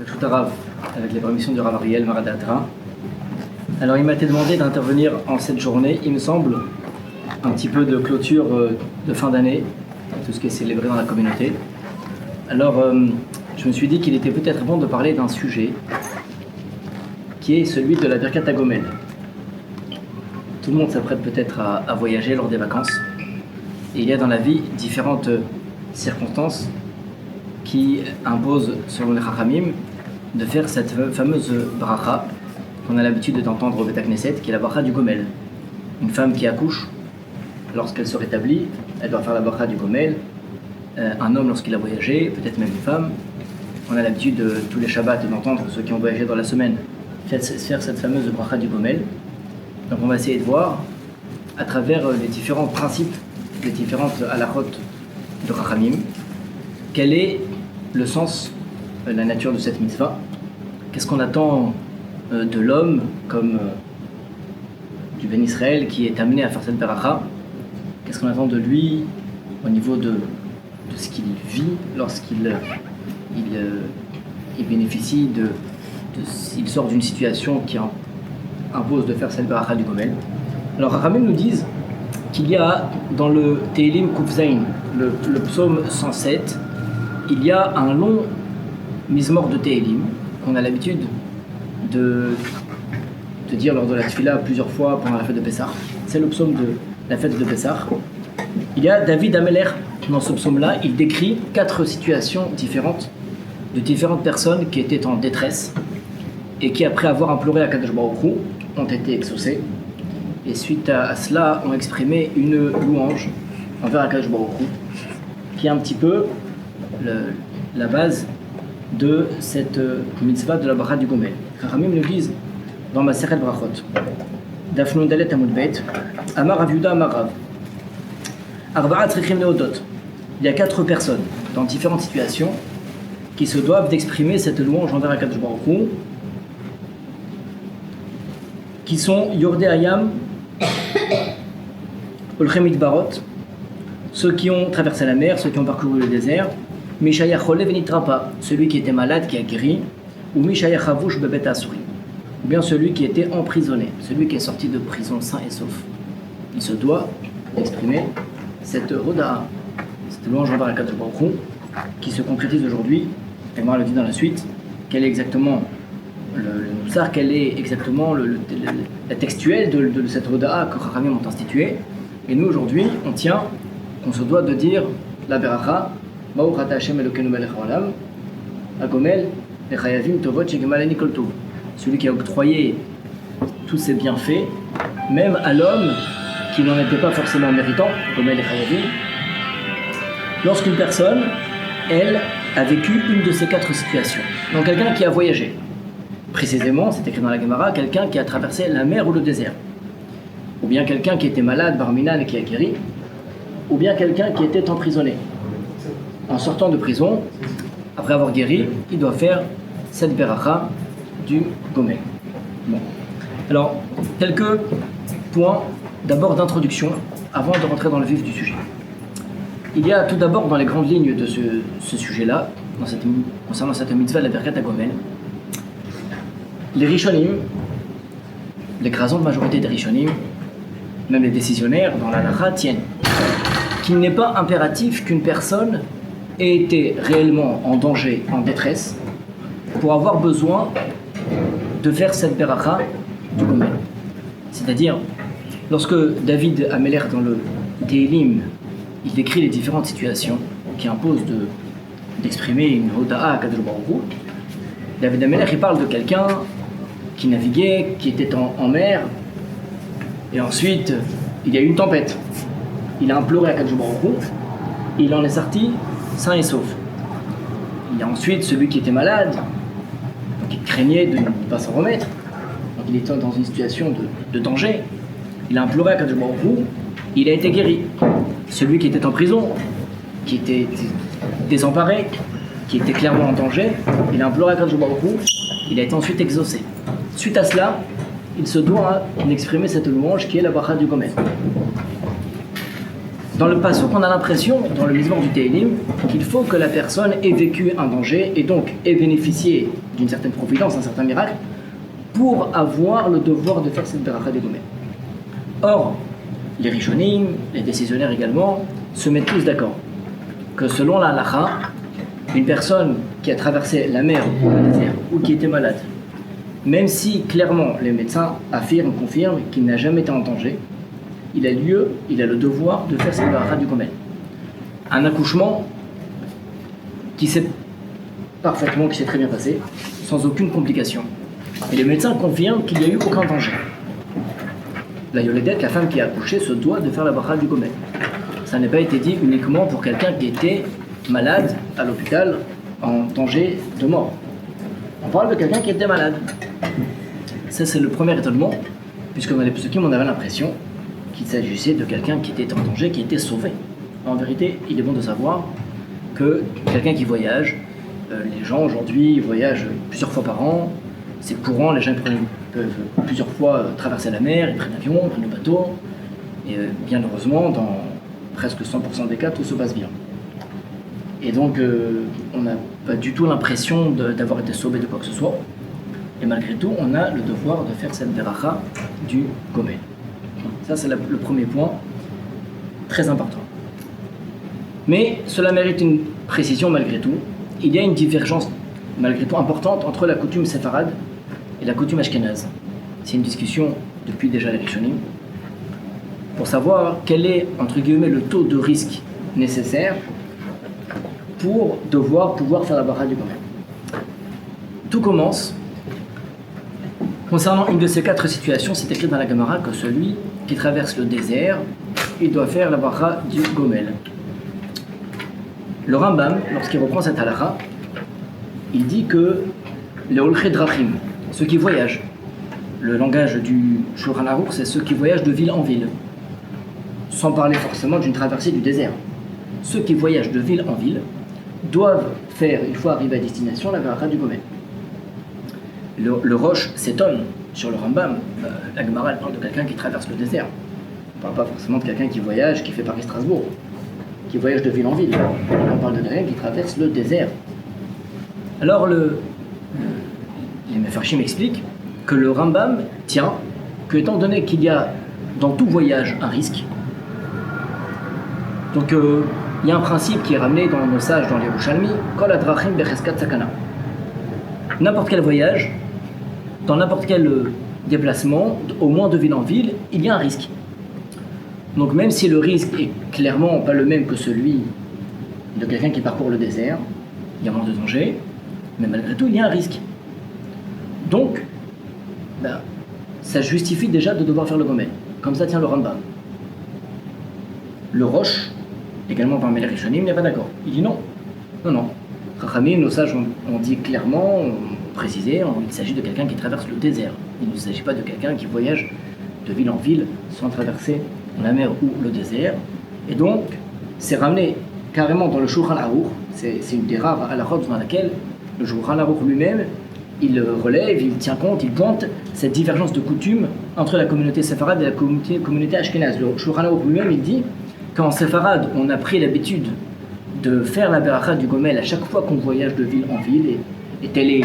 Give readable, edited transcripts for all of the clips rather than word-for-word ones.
Tout Arabe, avec les permissions du Rav Ariel Maradatra. Alors il m'a été demandé d'intervenir en cette journée, il me semble, un petit peu de clôture de fin d'année, tout ce qui est célébré dans la communauté. Alors je me suis dit qu'il était peut-être bon de parler d'un sujet qui est celui de la Birkat HaGomel. Tout le monde s'apprête peut-être à voyager lors des vacances. Et il y a dans la vie différentes circonstances qui imposent, selon les Chachamim, de faire cette fameuse bracha qu'on a l'habitude d'entendre au Beth Knesset, qui est la bracha du Gomel. Une femme qui accouche, lorsqu'elle se rétablit, elle doit faire la bracha du Gomel. Un homme lorsqu'il a voyagé, peut-être même une femme. On a l'habitude de tous les Shabbats d'entendre ceux qui ont voyagé dans la semaine faire cette fameuse bracha du Gomel. Donc on va essayer de voir, à travers les différents principes, les différentes halachot de Chachamim, quel est le sens, la nature de cette mitzvah. Qu'est-ce qu'on attend de l'homme comme du Ben Israël qui est amené à faire cette bracha. Qu'est-ce qu'on attend de lui au niveau de ce qu'il vit lorsqu'il bénéficie s'il sort d'une situation qui impose de faire cette bracha du Gomel. Alors Chachamim nous disent qu'il y a dans le Tehillim Kuf Zayin, le psaume 107, il y a un long mizmor de Tehillim qu'on a l'habitude de dire lors de la tefila plusieurs fois pendant la fête de Pessah. C'est le psaume de la fête de Pessah. Il y a David Ameler dans ce psaume-là, il décrit 4 situations différentes de différentes personnes qui étaient en détresse et qui, après avoir imploré à Kadosh Baruch Hu, ont été exaucées. Et suite à cela, ont exprimé une louange envers Akadosh Baruch Hu, qui est un petit peu la base de cette mitzvah de la bracha du Gomel. Chachamim nous disent dans ma Masechet Brachot, Daf Nun Dalet Amud Bet, Amar Rav Yehuda Amar Rav, Arba'a tzrichim leodot. Il y a 4 personnes dans différentes situations qui se doivent d'exprimer cette louange envers Akadosh Baruch Hu, qui sont Yordei Hayam, Olchem Midbarot, ceux qui ont traversé la mer, ceux qui ont parcouru le désert, Mishaya Chole Venitrapa, celui qui était malade, qui a guéri, ou Mishaya Chavush Bebet Asuri, ou bien celui qui était emprisonné, celui qui est sorti de prison sain et sauf. Il se doit d'exprimer cette Hoda'a, cette louange envers Akadosh Baruch Hu, qui se concrétise aujourd'hui, et moi le dit dans la suite, quel est exactement le Moussar, quel est exactement la textuelle de cette Hoda'a que Chachamim ont instituée. Et nous aujourd'hui, on tient qu'on se doit de dire la Beracha, Baruch Ata Hashem Elokeinu Melech Haolam, Hagomel Lechayavim Tovot Shegemaleni Kol Tov. Celui qui a octroyé tous ses bienfaits, même à l'homme qui n'en était pas forcément méritant, Hagomel Lechayavim. Lorsqu'une personne, elle, a vécu une de ces 4 situations. Donc quelqu'un qui a voyagé. Précisément, c'est écrit dans la Gemara, quelqu'un qui a traversé la mer ou le désert. Ou bien quelqu'un qui était malade, Barminan, et qui a guéri. Ou bien quelqu'un qui était emprisonné. En sortant de prison, après avoir guéri, il doit faire cette beracha du Gomel. Bon. Alors, quelques points d'abord d'introduction avant de rentrer dans le vif du sujet. Il y a tout d'abord dans les grandes lignes de ce sujet-là, concernant cette mitzvah de la Birkat HaGomel, les Rishonim, l'écrasante majorité des Rishonim, même les décisionnaires dans la halakha tiennent qu'il n'est pas impératif qu'une personne ait été réellement en danger, en détresse, pour avoir besoin de faire cette beracha du Gomel. C'est-à-dire, lorsque David Ameler dans le Tehillim, il décrit les différentes situations qui imposent d'exprimer une Hoda'a à Kadosh Baruch Hu, David Ameler il parle de quelqu'un qui naviguait, qui était en mer, et ensuite il y a eu une tempête. Il a imploré à Kadosh Baruch Hu, il en est sorti sain et sauf. Il y a ensuite celui qui était malade, donc il craignait de ne pas s'en remettre, donc il était dans une situation de danger. Il a imploré à Kadosh Baruch Hu, il a été guéri. Celui qui était en prison, qui était désemparé, qui était clairement en danger, il a imploré à Kadosh Baruch Hu, il a été ensuite exaucé. Suite à cela, il se doit d'exprimer cette louange qui est la bracha du Gomel. Dans le passage, on a l'impression, dans le Mizmor du Teilim, qu'il faut que la personne ait vécu un danger et donc ait bénéficié d'une certaine providence, d'un certain miracle, pour avoir le devoir de faire cette beracha du Gomel. Or, les Rishonim, les décisionnaires également, se mettent tous d'accord que selon la halakha, une personne qui a traversé la mer ou le désert ou qui était malade, même si clairement les médecins confirment qu'il n'a jamais été en danger, il a le devoir de faire cette beracha du Gomel. Un accouchement qui s'est très bien passé, sans aucune complication. Et les médecins confirment qu'il n'y a eu aucun danger. La yoledette, la femme qui a accouché, se doit de faire la beracha du Gomel. Ça n'a pas été dit uniquement pour quelqu'un qui était malade à l'hôpital, en danger de mort. On parle de quelqu'un qui était malade. Ça, c'est le premier étonnement, puisque dans les psukim, on avait l'impression qu'il s'agissait de quelqu'un qui était en danger, qui était sauvé. En vérité, il est bon de savoir que quelqu'un qui voyage, les gens aujourd'hui voyagent plusieurs fois par an, c'est courant, les gens peuvent plusieurs fois traverser la mer, ils prennent l'avion, ils prennent le bateau, et bien heureusement, dans presque 100% des cas, tout se passe bien. Et donc, on n'a pas du tout l'impression d'avoir été sauvé de quoi que ce soit, et malgré tout, on a le devoir de faire cette beracha du Gomel. Ça, c'est le premier point, très important. Mais cela mérite une précision malgré tout. Il y a une divergence malgré tout importante entre la coutume séfarade et la coutume ashkénaze. C'est une discussion depuis déjà les Rishonim pour savoir quel est, entre guillemets, le taux de risque nécessaire pour pouvoir faire la beracha du Gomel. Tout commence concernant une de ces 4 situations. C'est écrit dans la Gemara que celui qui traverse le désert, il doit faire la beracha du Gomel. Le Rambam, lorsqu'il reprend cette halakha, il dit que les holchei drachim, ceux qui voyagent, le langage du Shulchan Aruch, c'est ceux qui voyagent de ville en ville, sans parler forcément d'une traversée du désert. Ceux qui voyagent de ville en ville doivent faire, une fois arrivés à destination, la beracha du Gomel. Le Rosh s'étonne sur le Rambam. La Gemara, elle parle de quelqu'un qui traverse le désert. On ne parle pas forcément de quelqu'un qui voyage, qui fait Paris-Strasbourg, qui voyage de ville en ville. On parle de quelqu'un qui traverse le désert. Alors, les Mefarshim expliquent que le Rambam tient que, étant donné qu'il y a dans tout voyage un risque, donc il y a un principe qui est ramené dans nos sages, dans les Yerushalmi, Kol hadrachim becheskat sakana. N'importe quel voyage, dans n'importe quel déplacement, au moins de ville en ville, il y a un risque. Donc même si le risque est clairement pas le même que celui de quelqu'un qui parcourt le désert, il y a moins de danger, mais malgré tout, il y a un risque. Donc, ça justifie déjà de devoir faire le Gomel. Comme ça tient le Rambam. Le Rosh, également parmi les Rishonim, n'est pas d'accord. Il dit non. Chachamim, nos sages ont dit clairement, ont précisé, il s'agit de quelqu'un qui traverse le désert. Il ne s'agit pas de quelqu'un qui voyage de ville en ville sans traverser la mer ou le désert. Et donc, c'est ramené carrément dans le Shulchan Aruch. C'est une des rares halakhot dans laquelle le Shulchan Aruch lui-même, il relève, il tient compte, il pointe cette divergence de coutume entre la communauté séfarade et la communauté ashkénaze. Le Shulchan Aruch lui-même, il dit qu'en séfarade, on a pris l'habitude de faire la beracha du Gomel à chaque fois qu'on voyage de ville en ville, et telle est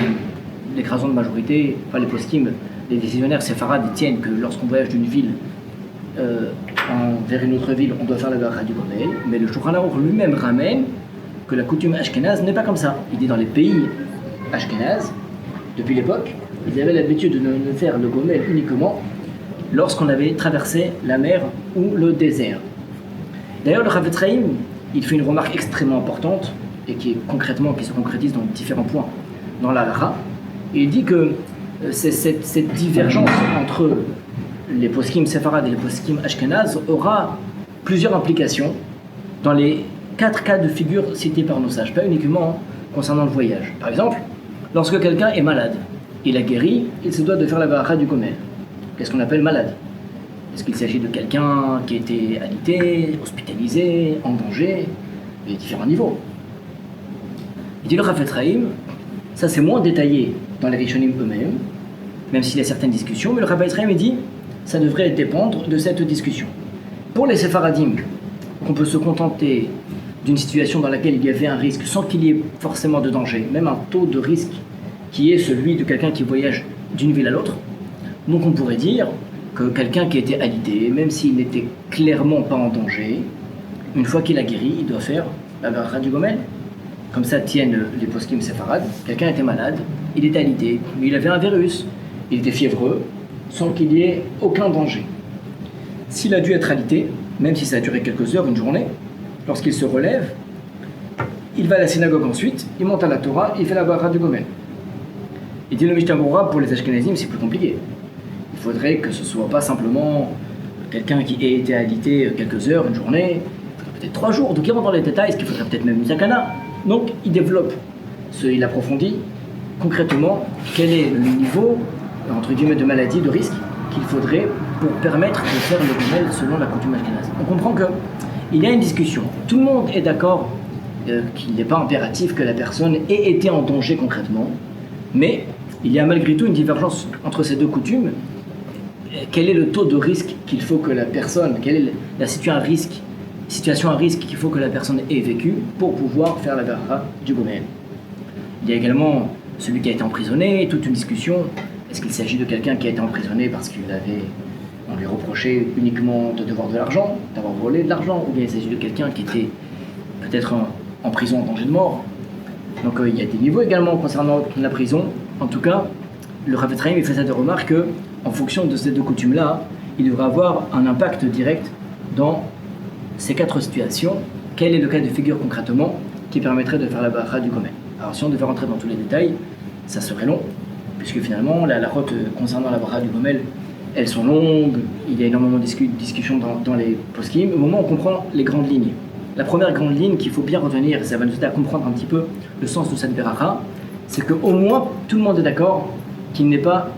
l'écrasante majorité, enfin les poskim, les décisionnaires séfarades tiennent que lorsqu'on voyage d'une ville vers une autre ville, on doit faire la beracha du Gomel, mais le Shulchan Aruch lui-même ramène que la coutume ashkénaze n'est pas comme ça. Il dit dans les pays ashkénazes, depuis l'époque, ils avaient l'habitude de ne faire le Gomel uniquement lorsqu'on avait traversé la mer ou le désert. D'ailleurs, le Chafetz Chaim, il fait une remarque extrêmement importante et qui se concrétise dans différents points dans la halakha. Il dit que cette divergence entre les poskim séfarades et les poskim ashkénazes aura plusieurs implications dans les 4 cas de figure cités par nos sages, pas uniquement concernant le voyage. Par exemple, lorsque quelqu'un est malade, il a guéri, il se doit de faire la beracha du Gomel. Qu'est-ce qu'on appelle malade? Est-ce qu'il s'agit de quelqu'un qui a été alité, hospitalisé, en danger, et différents niveaux? Il dit le Chafetz Chaim, ça c'est moins détaillé dans les Rishonim eux-mêmes, même s'il y a certaines discussions, mais le Chafetz Chaim dit ça devrait dépendre de cette discussion. Pour les Séfaradim, qu'on peut se contenter d'une situation dans laquelle il y avait un risque sans qu'il y ait forcément de danger, même un taux de risque qui est celui de quelqu'un qui voyage d'une ville à l'autre. Donc on pourrait dire que quelqu'un qui était alité, même s'il n'était clairement pas en danger, une fois qu'il a guéri, il doit faire la beracha du gomel. Comme ça tiennent les poskim séfarades. Quelqu'un était malade, il était alité, mais il avait un virus, il était fiévreux, sans qu'il y ait aucun danger. S'il a dû être alité, même si ça a duré quelques heures, une journée, lorsqu'il se relève, il va à la synagogue ensuite, il monte à la Torah, il fait la beracha du gomel. Il dit le Mishnah Berurah, pour les Ashkenazim, c'est plus compliqué. Il faudrait que ce ne soit pas simplement quelqu'un qui ait été alité quelques heures, une journée, peut-être 3 jours. Donc il rentre dans les détails, ce qu'il faudrait peut-être même une zakana. Donc il développe, il approfondit concrètement quel est le niveau, entre guillemets, de maladie, de risque qu'il faudrait pour permettre de faire le gomel selon la coutume ashkénaze. On comprend qu'il y a une discussion. Tout le monde est d'accord qu'il n'est pas impératif que la personne ait été en danger concrètement, mais il y a malgré tout une divergence entre ces deux coutumes. Quel est le taux de risque qu'il faut que la personne, quelle est la situation à risque qu'il faut que la personne ait vécu pour pouvoir faire la beracha du gomel. Il y a également celui qui a été emprisonné, toute une discussion. Est-ce qu'il s'agit de quelqu'un qui a été emprisonné parce on lui reprochait uniquement de devoir de l'argent, d'avoir volé de l'argent, ou bien il s'agit de quelqu'un qui était peut-être en prison en danger de mort. Donc il y a des niveaux également concernant la prison. En tout cas, le Rav Ephraim fait cette remarque que, en fonction de ces deux coutumes-là, il devrait avoir un impact direct dans ces 4 situations. Quel est le cas de figure concrètement qui permettrait de faire la beracha du gomel? Alors si on devait rentrer dans tous les détails, ça serait long, puisque finalement la halachot concernant la beracha du gomel, elles sont longues, il y a énormément de discussions dans les poskim. Au moment où on comprend les grandes lignes, la première grande ligne qu'il faut bien retenir, et ça va nous aider à comprendre un petit peu le sens de cette beracha, c'est qu'au moins tout le monde est d'accord qu'il n'est pas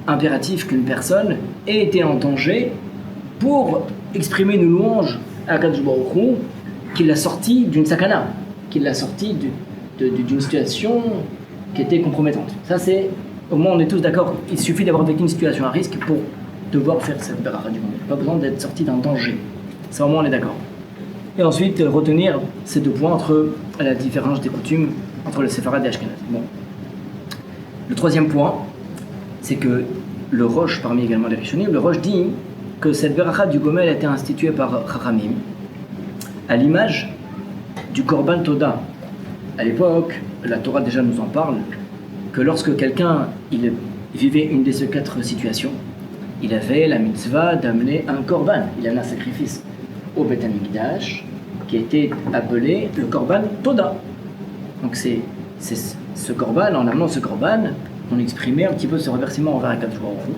impératif qu'une personne ait été en danger pour exprimer une louange à Akadosh Baruch Hu, qu'il l'a sorti d'une sakana, qu'il l'a sorti d'une situation qui était compromettante. Ça c'est, au moins on est tous d'accord, il suffit d'avoir vécu une situation à risque pour devoir faire cette beracha du gomel. Pas besoin d'être sorti d'un danger. Ça au moins on est d'accord. Et ensuite retenir ces 2 points entre la différence des coutumes entre le séfarade et l'ashkénaze. Bon. Le 3e point, c'est que le Rosh, parmi également les Rishonim, le Rosh dit que cette beracha du gomel a été instituée par Chachamim à l'image du Korban Toda. À l'époque, la Torah déjà nous en parle, que lorsque quelqu'un il vivait une de ces 4 situations, il avait la mitzvah d'amener un korban, il avait un sacrifice au Beth Amikdash qui était appelé le Korban Toda. Donc c'est ce korban, en amenant ce korban, on exprimait un petit peu ce remerciement envers Akadosh Baruch Hu.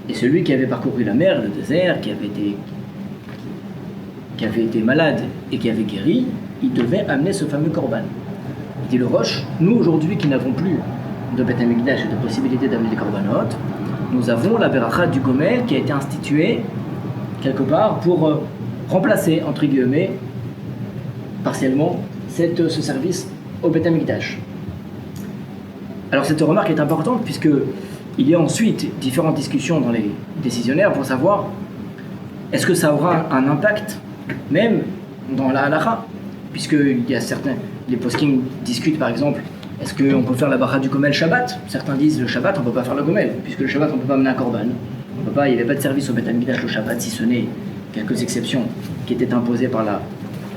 Et celui qui avait parcouru la mer, le désert, qui avait été malade et qui avait guéri, il devait amener ce fameux korban. Il dit le Rosh, nous aujourd'hui qui n'avons plus de Beth Amikdash et de possibilité d'amener des korbanot, nous avons la beracha du gomel qui a été instituée quelque part pour remplacer, entre guillemets, partiellement, ce service au Beth Amikdash. Alors cette remarque est importante puisque il y a ensuite différentes discussions dans les décisionnaires pour savoir est-ce que ça aura un impact même dans la halacha, puisqu'il y a certains, les poskim discutent par exemple, est-ce qu'on peut faire la beracha du gomel Shabbat? Certains disent le Shabbat on ne peut pas faire le gomel, puisque le Shabbat on ne peut pas amener un korban. Il n'y avait pas de service au Beth Amikdash le Shabbat, si ce n'est quelques exceptions qui étaient imposées par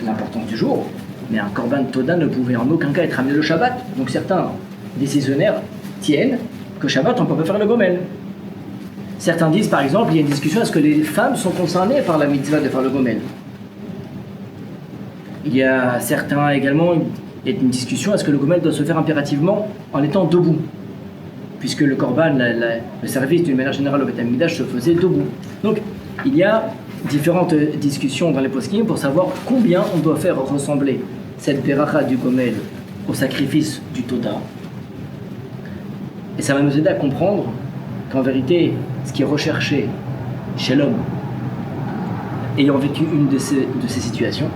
l'importance du jour, mais un korban Toda ne pouvait en aucun cas être amené le Shabbat. Donc certains décisionnaires tiennent que Shabbat on ne peut pas faire le gomel. Certains disent par exemple, il y a une discussion, est-ce que les femmes sont concernées par la mitzvah de faire le gomel? Il y a certains également, il y a une discussion, est-ce que le gomel doit se faire impérativement en étant debout? Puisque le korban, le service d'une manière générale au Beth Amikdash se faisait debout. Donc il y a différentes discussions dans les poskim pour savoir combien on doit faire ressembler cette beracha du gomel au sacrifice du Toda. Et ça va nous aider à comprendre qu'en vérité, ce qui est recherché chez l'homme ayant vécu une de ces situations,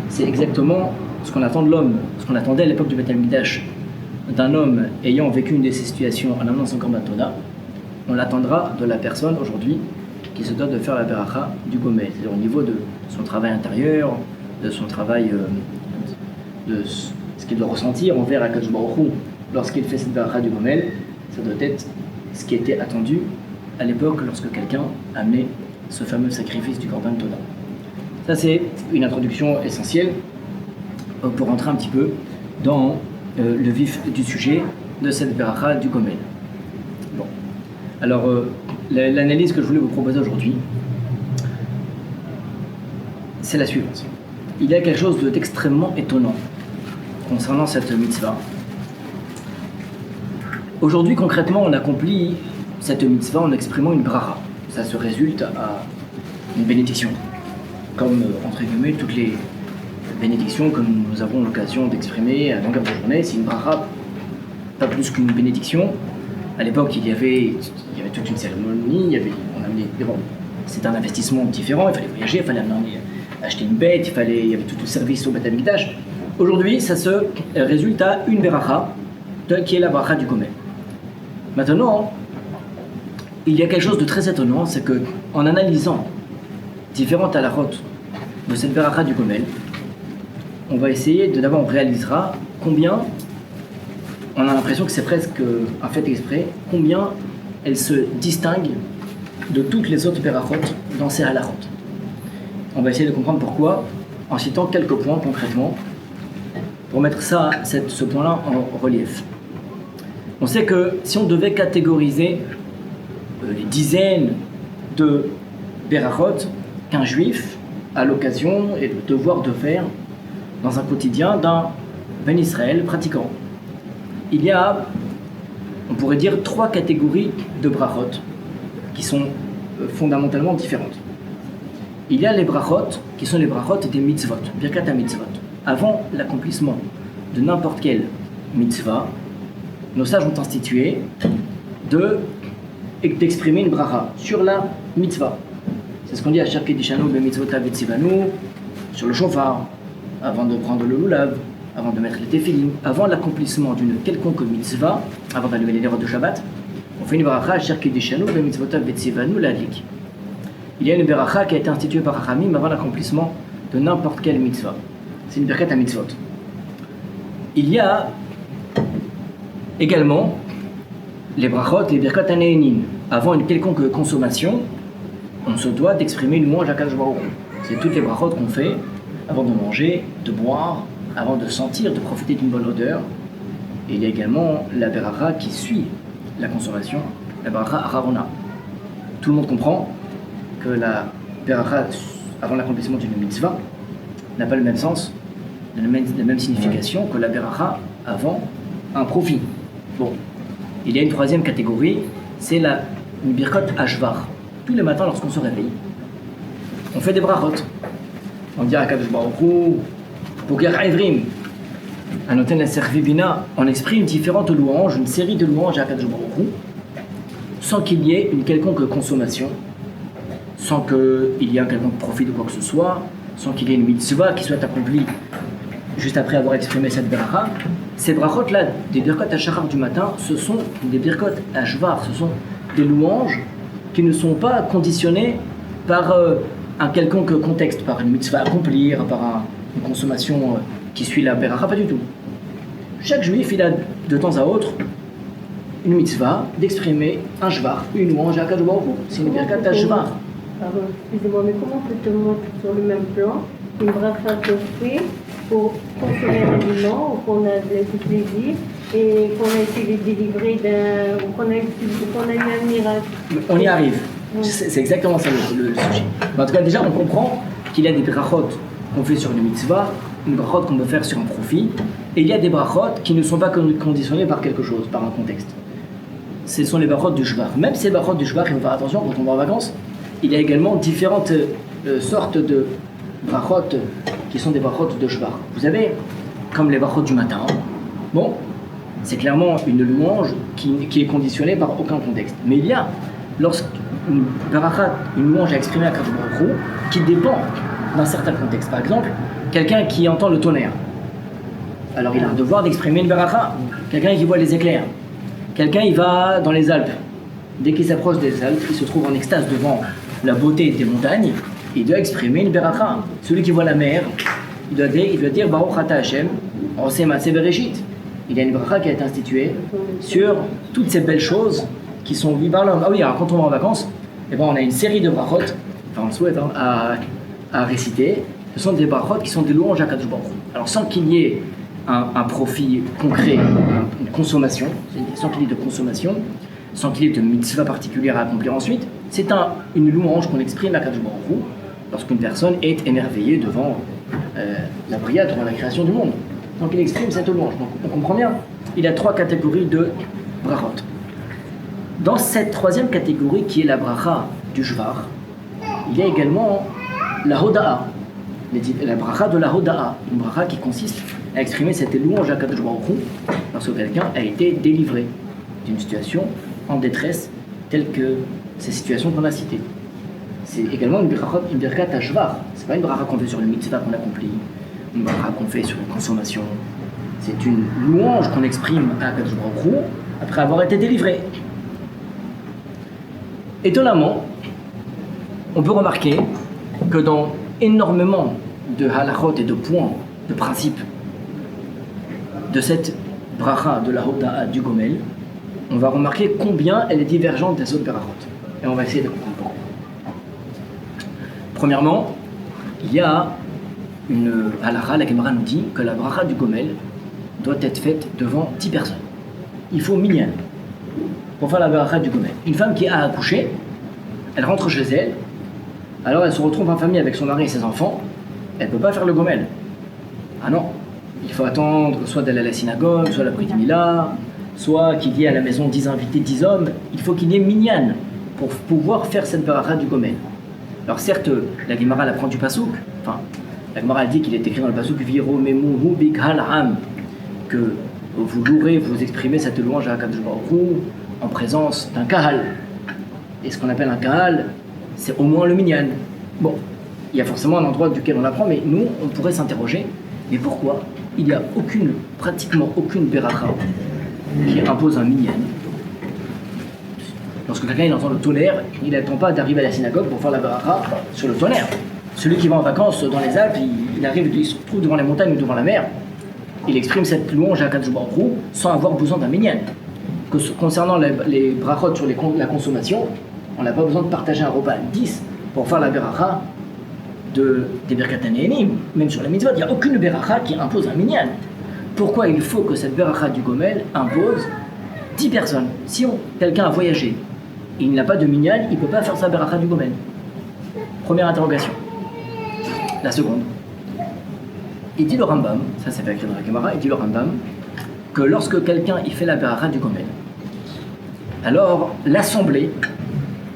c'est exactement ce qu'on attend de l'homme, ce qu'on attendait à l'époque du Beth Amikdash d'un homme ayant vécu une de ces situations en amenant son korban Toda. On l'attendra de la personne aujourd'hui qui se doit de faire la beracha du gomel, c'est-à-dire au niveau de son travail intérieur, de son travail, de ce qu'il doit ressentir envers Akadosh Baruch Hu lorsqu'il fait cette beracha du Gomel. Ça doit être ce qui était attendu à l'époque lorsque quelqu'un amenait ce fameux sacrifice du Korban Toda. Ça, c'est une introduction essentielle pour entrer un petit peu dans le vif du sujet de cette beracha du Gomel. Bon. Alors, l'analyse que je voulais vous proposer aujourd'hui, c'est la suivante. Il y a quelque chose d'extrêmement étonnant concernant cette mitzvah. Aujourd'hui, concrètement, on accomplit cette mitzvah en exprimant une bracha. Ça se résulte à une bénédiction. Comme, entre guillemets, toutes les bénédictions que nous avons l'occasion d'exprimer à longueur de journée, c'est une bracha, pas plus qu'une bénédiction. À l'époque, il y avait toute une cérémonie, on amenait, bon, c'est un investissement différent, il fallait voyager, il fallait acheter une bête, il y avait tout le service au Beth Amikdash. Aujourd'hui, ça se résulte à une beracha, qui est la beracha du Gomel. Maintenant, il y a quelque chose de très étonnant, c'est que en analysant différentes halachot de cette beracha du Gomel, on va essayer d'abord on réalisera combien, on a l'impression que c'est presque un fait exprès, combien elle se distingue de toutes les autres berachot dans ces halachot. On va essayer de comprendre pourquoi en citant quelques points concrètement pour mettre ce point-là en relief. On sait que si on devait catégoriser les dizaines de berachot qu'un juif a l'occasion et le devoir de faire dans un quotidien d'un Ben Israël pratiquant, il y a, on pourrait dire, 3 catégories de brachot qui sont fondamentalement différentes. Il y a les brachot qui sont les brachot des mitzvot, birkat mitzvot. Avant l'accomplissement de n'importe quelle mitzvah, nos sages ont institué d'exprimer une bracha sur la mitzvah. C'est ce qu'on dit à Sher Kedishanu b'mitzvotav v'tzivanu, sur le shofar, avant de prendre le lulav, avant de mettre les téfilim, avant l'accomplissement d'une quelconque mitzvah, avant d'allumer les nérodes de Shabbat, on fait une bracha à Sher Kedishanu b'mitzvotav v'tzivanu l'adlik. Il y a une bracha qui a été instituée par Chachamim avant l'accomplissement de n'importe quelle mitzvah. C'est une birkat à mitzvot. Il y a également les brachot, les birkat à ne'enin. Avant une quelconque consommation, on se doit d'exprimer une louange à Kadosh Baruch Hu. C'est toutes les brachot qu'on fait avant de manger, de boire, avant de sentir, de profiter d'une bonne odeur. Et il y a également la beracha qui suit la consommation, la beracha Aharona. Tout le monde comprend que la beracha avant l'accomplissement d'une mitzvah n'a pas le même sens, la même signification que la beracha avant un profit. Bon, il y a une troisième catégorie, c'est la birkot hashvar. Tous les matins lorsqu'on se réveille, on fait des brachot. On dit à Kadosh Baruch Hu, Boker Ivrim, Anoten Servi Bina, on exprime différentes louanges, une série de louanges à Kadosh Baruch Hu, sans qu'il y ait une quelconque consommation, sans qu'il y ait un quelconque profit de quoi que ce soit, sans qu'il y ait une mitzvah qui soit accomplie juste après avoir exprimé cette beracha. Ces brachot-là, des birkot à shachar du matin, ce sont des birkot à shvar, ce sont des louanges qui ne sont pas conditionnées par un quelconque contexte, par une mitzvah à accomplir, par une consommation qui suit la beracha, pas du tout. Chaque juif, il a de temps à autre une mitzvah d'exprimer un shvar, une louange à Kadosh Baruch Hu. C'est une birkat à shvar. Pardon, excusez-moi, mais comment peut-on mettre sur le même plan une bracha qu'on fait pour consommer un aliment, ou qu'on a du plaisir, et qu'on a été délivré ou qu'on a eu un miracle? On y arrive. C'est exactement ça le sujet. Mais en tout cas, déjà, on comprend qu'il y a des brachot qu'on fait sur une mitzvah, une brachot qu'on peut faire sur un profit, et il y a des brachot qui ne sont pas conditionnés par quelque chose, par un contexte. Ce sont les brachot du shvar. Même ces brachot du shvar, il faut faire attention quand on va en vacances. Il y a également différentes sortes de brachot qui sont des brachot de shvar. Vous avez, comme les brachot du matin, bon, c'est clairement une louange qui est conditionnée par aucun contexte. Mais il y a, lorsqu'une beracha, une louange à exprimer à Kadosh Baruch Hu, qui dépend d'un certain contexte. Par exemple, quelqu'un qui entend le tonnerre, alors il a un devoir d'exprimer une beracha. Quelqu'un qui voit les éclairs, quelqu'un il va dans les Alpes, dès qu'il s'approche des Alpes, il se trouve en extase devant la beauté des montagnes, il doit exprimer une beracha. Celui qui voit la mer, il doit dire Baruch Ata Hashem, Oseh Maaseh Bereshit. Il y a une beracha qui a été instituée sur toutes ces belles choses qui sont vues par l'homme. Ah oui, alors quand on va en vacances, eh ben, on a une série de brachot, enfin on le souhaite, à réciter. Ce sont des brachot qui sont des louanges à Kadosh Baruch Hu. Alors sans qu'il y ait un profit concret, une consommation, sans qu'il y ait de consommation, sans qu'il y ait de mitzvah particulière à accomplir ensuite, c'est une louange qu'on exprime à Kadosh Baruch Hu lorsqu'une personne est émerveillée devant la Bria, devant la création du monde. Donc il exprime cette louange. Donc on comprend bien, il y a 3 catégories de brachot. Dans cette 3e catégorie qui est la bracha du Jvar, il y a également la Hoda'a, la bracha de la Hoda'a, une bracha qui consiste à exprimer cette louange à Kadosh Baruch Hu lorsque quelqu'un a été délivré d'une situation en détresse telle que ces situations qu'on a citées. C'est également une birkat à Jvar. C'est pas une bracha qu'on fait sur le mitzvah qu'on accomplit, une bracha qu'on fait sur une consommation. C'est une louange qu'on exprime à Kadosh Baruch Hu après avoir été délivré. Étonnamment, on peut remarquer que dans énormément de halachot et de points, de principes de cette bracha de la Hoda'a du Gomel, on va remarquer combien elle est divergente des autres brachot. Et on va essayer de comprendre pourquoi. Premièrement, il y a une halakha, la Gemara nous dit que la bracha du Gomel doit être faite devant 10 personnes. Il faut minyan pour faire la bracha du Gomel. Une femme qui a accouché, elle rentre chez elle, alors elle se retrouve en famille avec son mari et ses enfants, elle ne peut pas faire le Gomel. Ah non, il faut attendre soit d'aller à la synagogue, soit à la Brit Mila, soit qu'il y ait à la maison 10 invités, 10 hommes, il faut qu'il y ait minyan pour pouvoir faire cette bracha du Gomel. Alors certes, la Gemara elle apprend du Pasouk, enfin, la Gemara elle dit qu'il est écrit dans le Pasouk Viro Memuhu Bighal Am, que vous louerez, vous exprimez cette louange à Kadosh Baruch Hu en présence d'un Kahal. Et ce qu'on appelle un Kahal, c'est au moins le minyan. Bon, il y a forcément un endroit duquel on apprend, mais nous, on pourrait s'interroger, mais pourquoi il n'y a pratiquement aucune beracha qui impose un minyan? Lorsque quelqu'un entend le tonnerre, il n'attend pas d'arriver à la synagogue pour faire la beracha sur le tonnerre. Celui qui va en vacances dans les Alpes, il se retrouve devant les montagnes ou devant la mer, il exprime cette louange à Kadosh Baruch Hu sans avoir besoin d'un minyan. Concernant les brachot sur la consommation, on n'a pas besoin de partager un repas à 10 pour faire la beracha des Birkat HaNe'enim. Même sur la mitzvot, il n'y a aucune beracha qui impose un minyan. Pourquoi il faut que cette beracha du Gomel impose 10 personnes? Si quelqu'un a voyagé, il n'a pas de minyan, il ne peut pas faire sa beracha du Gomel. Première interrogation. La seconde. Il dit le Rambam, ça c'est pas écrit dans la Gemara, il dit le Rambam, que lorsque quelqu'un il fait la beracha du Gomel, alors l'assemblée,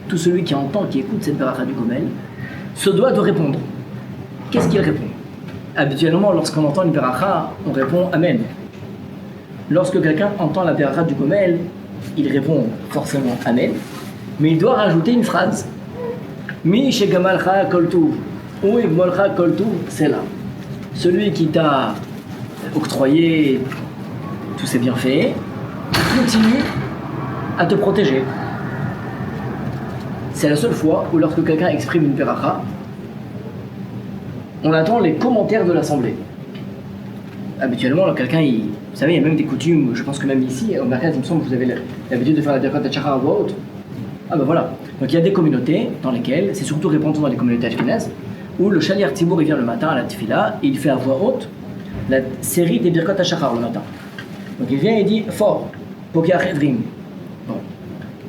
tout celui qui entend, qui écoute cette beracha du Gomel, se doit de répondre. Qu'est-ce qu'il répond? Habituellement, lorsqu'on entend une beracha, on répond Amen. Lorsque quelqu'un entend la beracha du Gomel, il répond forcément Amen, mais il doit rajouter une phrase. Mi shegamalcha kol tuv, ou igmolcha kol tuv, c'est là. Celui qui t'a octroyé tous ses bienfaits continue à te protéger. C'est la seule fois où lorsque quelqu'un exprime une beracha, on attend les commentaires de l'assemblée. Habituellement, quand quelqu'un, vous savez, il y a même des coutumes, je pense que même ici, au Merkaz, il me semble que vous avez l'habitude de faire la beracha Shachar à voix haute. Ah ben voilà. Donc il y a des communautés dans lesquelles, c'est surtout répandu dans les communautés ashkénazes, où le Shaliach Tzibur il vient le matin à la tefila et il fait à voix haute la série des Birkot HaShachar le matin. Donc il vient et il dit fort, Pokiach Evrim. Bon,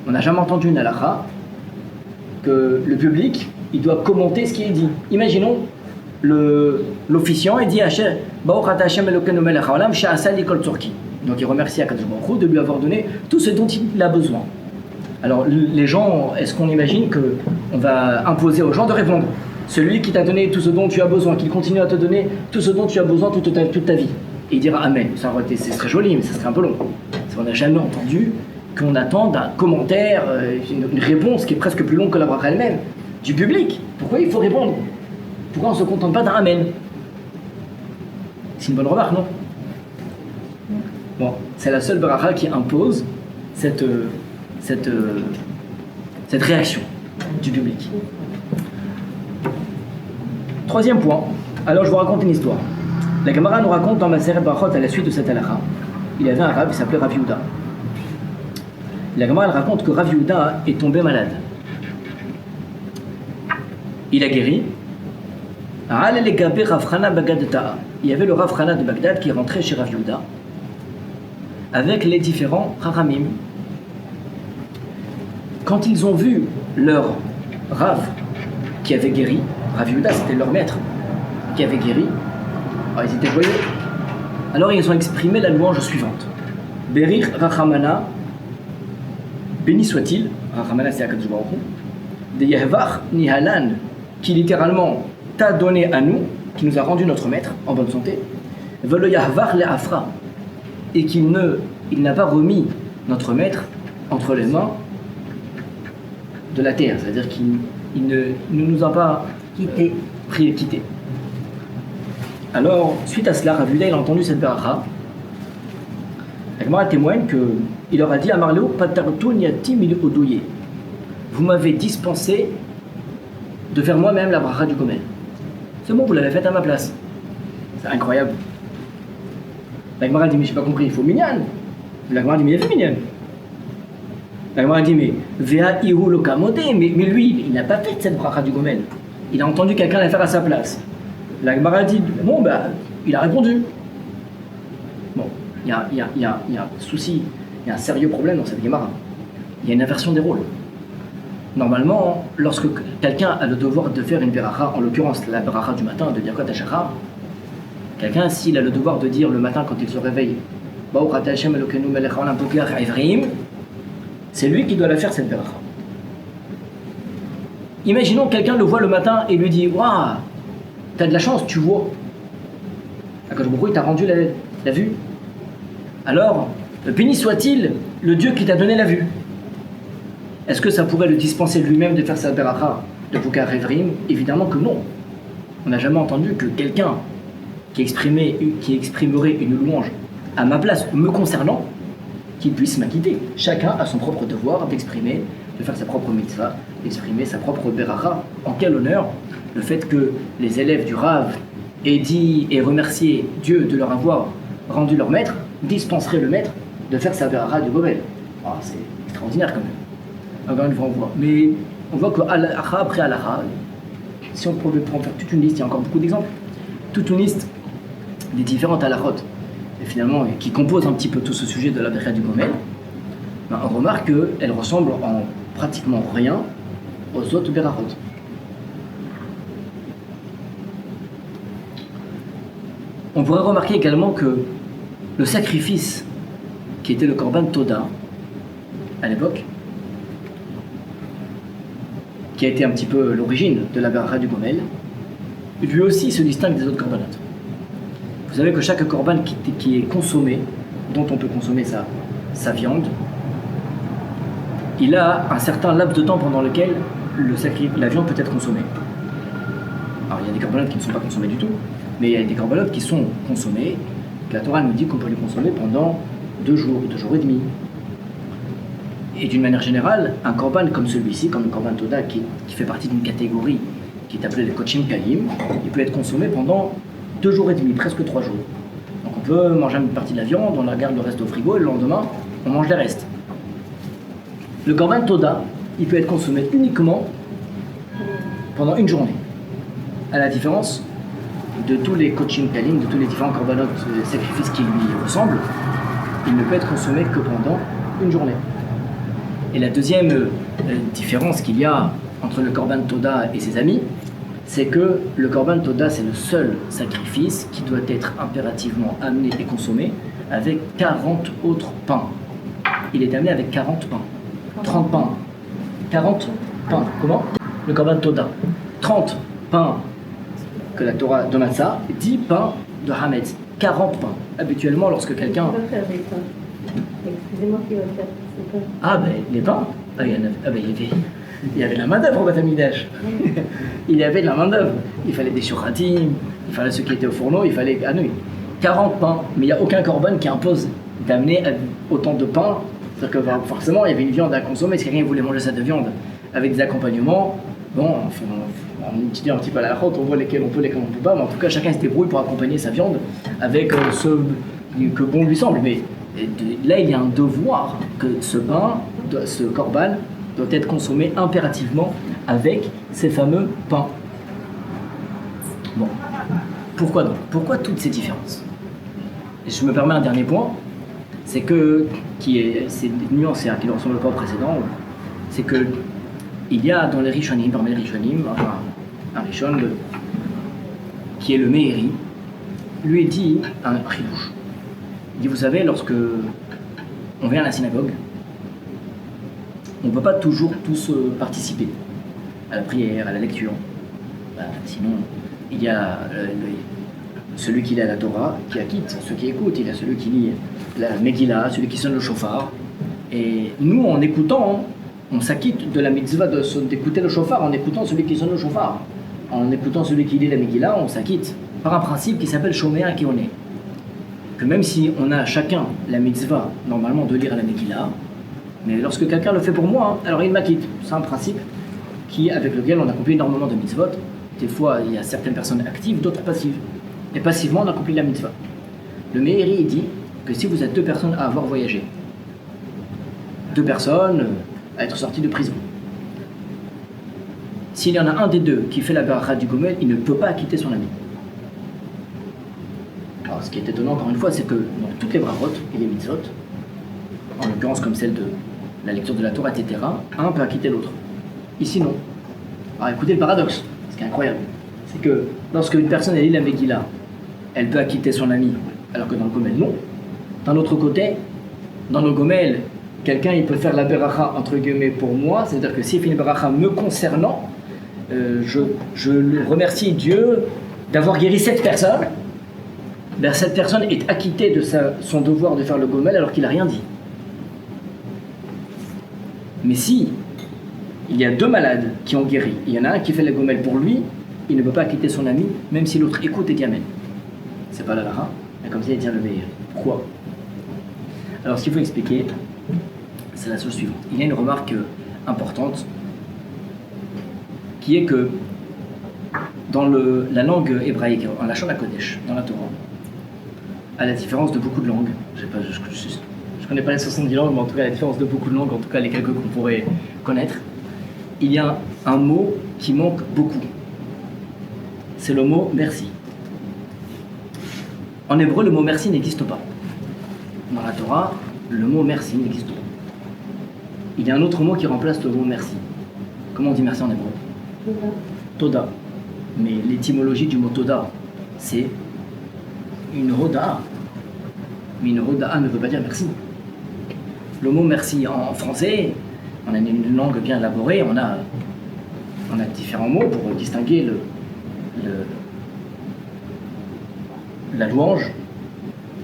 on n'a jamais entendu une halakha que le public il doit commenter ce qui est dit. Imaginons l'officiant il dit Baruch ata Hashem Elokeinu melech haolam she'asa li kol tzorki. Donc il remercie Akadosh Baruch Hu de lui avoir donné tout ce dont il a besoin. Alors les gens, est-ce qu'on imagine qu'on va imposer aux gens de répondre? Celui qui t'a donné tout ce dont tu as besoin, qu'il continue à te donner tout ce dont tu as besoin toute ta vie. Et il dira Amen. Ça serait joli, mais ça serait un peu long. On n'a jamais entendu qu'on attende un commentaire, une réponse qui est presque plus longue que la bracha elle-même, du public. Pourquoi il faut répondre? Pourquoi on ne se contente pas d'un Amen? C'est une bonne remarque, non? Bon, c'est la seule bracha qui impose cette réaction du public. Troisième point, alors je vous raconte une histoire. La Gemara nous raconte dans Maseret Brachot à la suite de cette halakha, il y avait un rab qui s'appelait Rav Yehuda. La Gemara raconte que Rav Yehuda est tombé malade. Il a guéri. Il y avait le Rav Chana de Bagdad qui est rentré chez Rav Yehuda avec les différents Chachamim. Quand ils ont vu leur Rav qui avait guéri, Rav Yehuda c'était leur maître qui avait guéri, alors ils étaient joyeux. Alors ils ont exprimé la louange suivante. Berich Rachamana, béni soit-il, Rachamana c'est Akadosh Baruch Hu, de Yehvach Nihalan, qui littéralement t'a donné à nous, qui nous a rendu notre maître en bonne santé, Velo Yahvach le Afra, et qu'il n'a pas remis notre maître entre les mains de la terre, c'est-à-dire qu'il ne nous a pas quitté. Alors, suite à cela, Rav Yehuda, il a entendu cette beracha. La Gemara témoigne qu'il leur a dit à Marléo, Patartun yatim il odouye. Vous m'avez dispensé de faire moi-même la bracha du Gomel. C'est bon, vous l'avez faite à ma place. C'est incroyable. La Gemara dit, mais j'ai pas compris, il faut minyan. La Gemara dit, mais il a fait minyan. La Gemara dit, mais Vea ihu lokamode, mais lui, il n'a pas fait cette bracha du Gomel. Il a entendu quelqu'un la faire à sa place. La Gemara dit, bon, il a répondu. Bon, il y a un souci, il y a un sérieux problème dans cette Gemara. Il y a une inversion des rôles. Normalement, lorsque quelqu'un a le devoir de faire une beracha, en l'occurrence la beracha du matin, de Birkat HaShachar, quelqu'un, s'il a le devoir de dire le matin quand il se réveille, c'est lui qui doit la faire cette beracha. Imaginons que quelqu'un le voit le matin et lui dit, waouh, t'as de la chance, tu vois. Akadosh Baruch Hu, il t'a rendu la vue. Alors, béni soit-il le Dieu qui t'a donné la vue. Est-ce que ça pourrait le dispenser lui-même de faire sa beracha de Bukar Evrim? Évidemment que non. On n'a jamais entendu que quelqu'un qui exprimerait une louange à ma place, me concernant, qu'il puisse m'acquitter. Chacun a son propre devoir d'exprimer, de faire sa propre mitzvah, d'exprimer sa propre beracha. En quel honneur le fait que les élèves du Rav aient dit et remercié Dieu de leur avoir rendu leur maître, dispenserait le maître de faire sa beracha du Gomel. Ah, c'est extraordinaire quand même. Encore une fois, on voit. Mais on voit que halakha après halakha, si on pouvait prendre toute une liste, il y a encore beaucoup d'exemples, toute une liste des différentes halakhot, et finalement qui composent un petit peu tout ce sujet de la beracha du Gomel, on remarque qu'elle ressemble en pratiquement rien aux autres berachot. On pourrait remarquer également que le sacrifice qui était le Korban Toda à l'époque, qui a été un petit peu l'origine de la beracha du Gomel, lui aussi se distingue des autres corbanotes. Vous savez que chaque korban qui est consommé, dont on peut consommer sa viande, il a un certain laps de temps pendant lequel la viande peut être consommée. Alors il y a des corbanotes qui ne sont pas consommés du tout, mais il y a des corbanotes qui sont consommés, que la Torah nous dit qu'on peut les consommer pendant 2 jours, 2 jours et demi. Et d'une manière générale, un korban comme celui-ci, comme le korban Toda, qui fait partie d'une catégorie qui est appelée le Kochim Kalim, il peut être consommé pendant 2 jours et demi, presque 3 jours. Donc on peut manger une partie de la viande, on la garde le reste au frigo, et le lendemain, on mange les restes. Le korban Toda, il peut être consommé uniquement pendant 1 journée. À la différence de tous les Kochim Kalim, de tous les différents korbanot sacrifices qui lui ressemblent, il ne peut être consommé que pendant 1 journée. Et la deuxième différence qu'il y a entre le Korban Toda et ses amis, c'est que le Korban Toda, c'est le seul sacrifice qui doit être impérativement amené et consommé avec 40 autres pains. Il est amené avec 40 pains. 30 pains. 40 pains. Comment? Le Korban Toda. 30 pains que la Torah de Matzah, 10 pains de Hametz. 40 pains. Habituellement, lorsque quelqu'un... Qui va faire des pains? Excusez-moi, qui va faire ces pains? Ah ben les pains, il y avait la main d'œuvre au Beth Amikdash. Il y avait de la main d'œuvre. Il fallait des shuratim, il fallait ceux qui étaient au fourneau, il fallait 40 pains. Mais il n'y a aucun korban qui impose d'amener autant de pains. C'est-à-dire que forcément il y avait une viande à consommer. Si quelqu'un voulait manger cette viande avec des accompagnements, Bon, enfin, on étudie un petit peu à la route, on voit lesquels on peut, lesquels on ne peut pas, mais en tout cas, chacun se débrouille pour accompagner sa viande avec ce que bon lui semble. Mais là, il y a un devoir que ce pain, ce corban, doit être consommé impérativement avec ces fameux pains. Bon, pourquoi donc? Pourquoi toutes ces différences? Et je me permets un dernier point, c'est que, c'est une nuance qui ne ressemble pas au précédent, c'est que il y a dans les Rishonim, parmi les Rishonim, un Rishon qui est le Meiri, lui dit un chidouche. Il dit, vous savez, lorsque on vient à la synagogue, on ne peut pas toujours tous participer à la prière, à la lecture. Sinon, il y a celui qui lit la Torah, qui acquitte, ceux qui écoutent, il y a celui qui lit la Megillah, celui qui sonne le shofar. Et nous, en écoutant, on s'acquitte de la mitzvah d'écouter le shofar en écoutant celui qui sonne le shofar. En écoutant celui qui lit la Megillah, on s'acquitte par un principe qui s'appelle Shomer Keoné. Que même si on a chacun la mitzvah, normalement, de lire la Megillah, mais lorsque quelqu'un le fait pour moi, alors il m'acquitte. C'est un principe avec lequel on accomplit énormément de mitzvot. Des fois, il y a certaines personnes actives, d'autres passives. Et passivement, on accomplit la mitzvah. Le Meiri dit que si vous êtes deux personnes à avoir voyagé, deux personnes à être sorties de prison, s'il y en a un des deux qui fait la beracha du gomel, il ne peut pas acquitter son ami. Alors, ce qui est étonnant, encore une fois, c'est que dans toutes les brachot et les mitzvot, en l'occurrence comme celle de la lecture de la Torah, etc., un peut acquitter l'autre. Ici, non. Alors écoutez le paradoxe, ce qui est incroyable, c'est que lorsque une personne lit la Megillah, elle peut acquitter son ami, alors que dans le Gomel, non. D'un autre côté, dans le Gomel, quelqu'un il peut faire la beracha entre guillemets pour moi, c'est-à-dire que s'il fait une beracha me concernant, je remercie Dieu d'avoir guéri cette personne. Ben, cette personne est acquittée de son devoir de faire le Gomel alors qu'il n'a rien dit. Mais si il y a deux malades qui ont guéri, il y en a un qui fait le Gomel pour lui, il ne peut pas acquitter son ami, même si l'autre écoute et dit Amen. C'est pas la lara, mais comme ça il tient le meilleur. Pourquoi? Alors ce qu'il faut expliquer, c'est la chose suivante. Il y a une remarque importante, qui est que dans la langue hébraïque, en Lachon HaKodesh, dans la Torah, à la différence de beaucoup de langues, je ne connais pas les 70 langues, mais en tout cas à la différence de beaucoup de langues, en tout cas les quelques qu'on pourrait connaître, il y a un mot qui manque beaucoup. C'est le mot merci. En hébreu, le mot merci n'existe pas. Dans la Torah, le mot merci n'existe pas. Il y a un autre mot qui remplace le mot merci. Comment on dit merci en hébreu? Toda. Mais l'étymologie du mot toda, c'est une hoda. Mais une hoda ne veut pas dire merci. Le mot merci en français, on a une langue bien élaborée, on a différents mots pour distinguer la louange,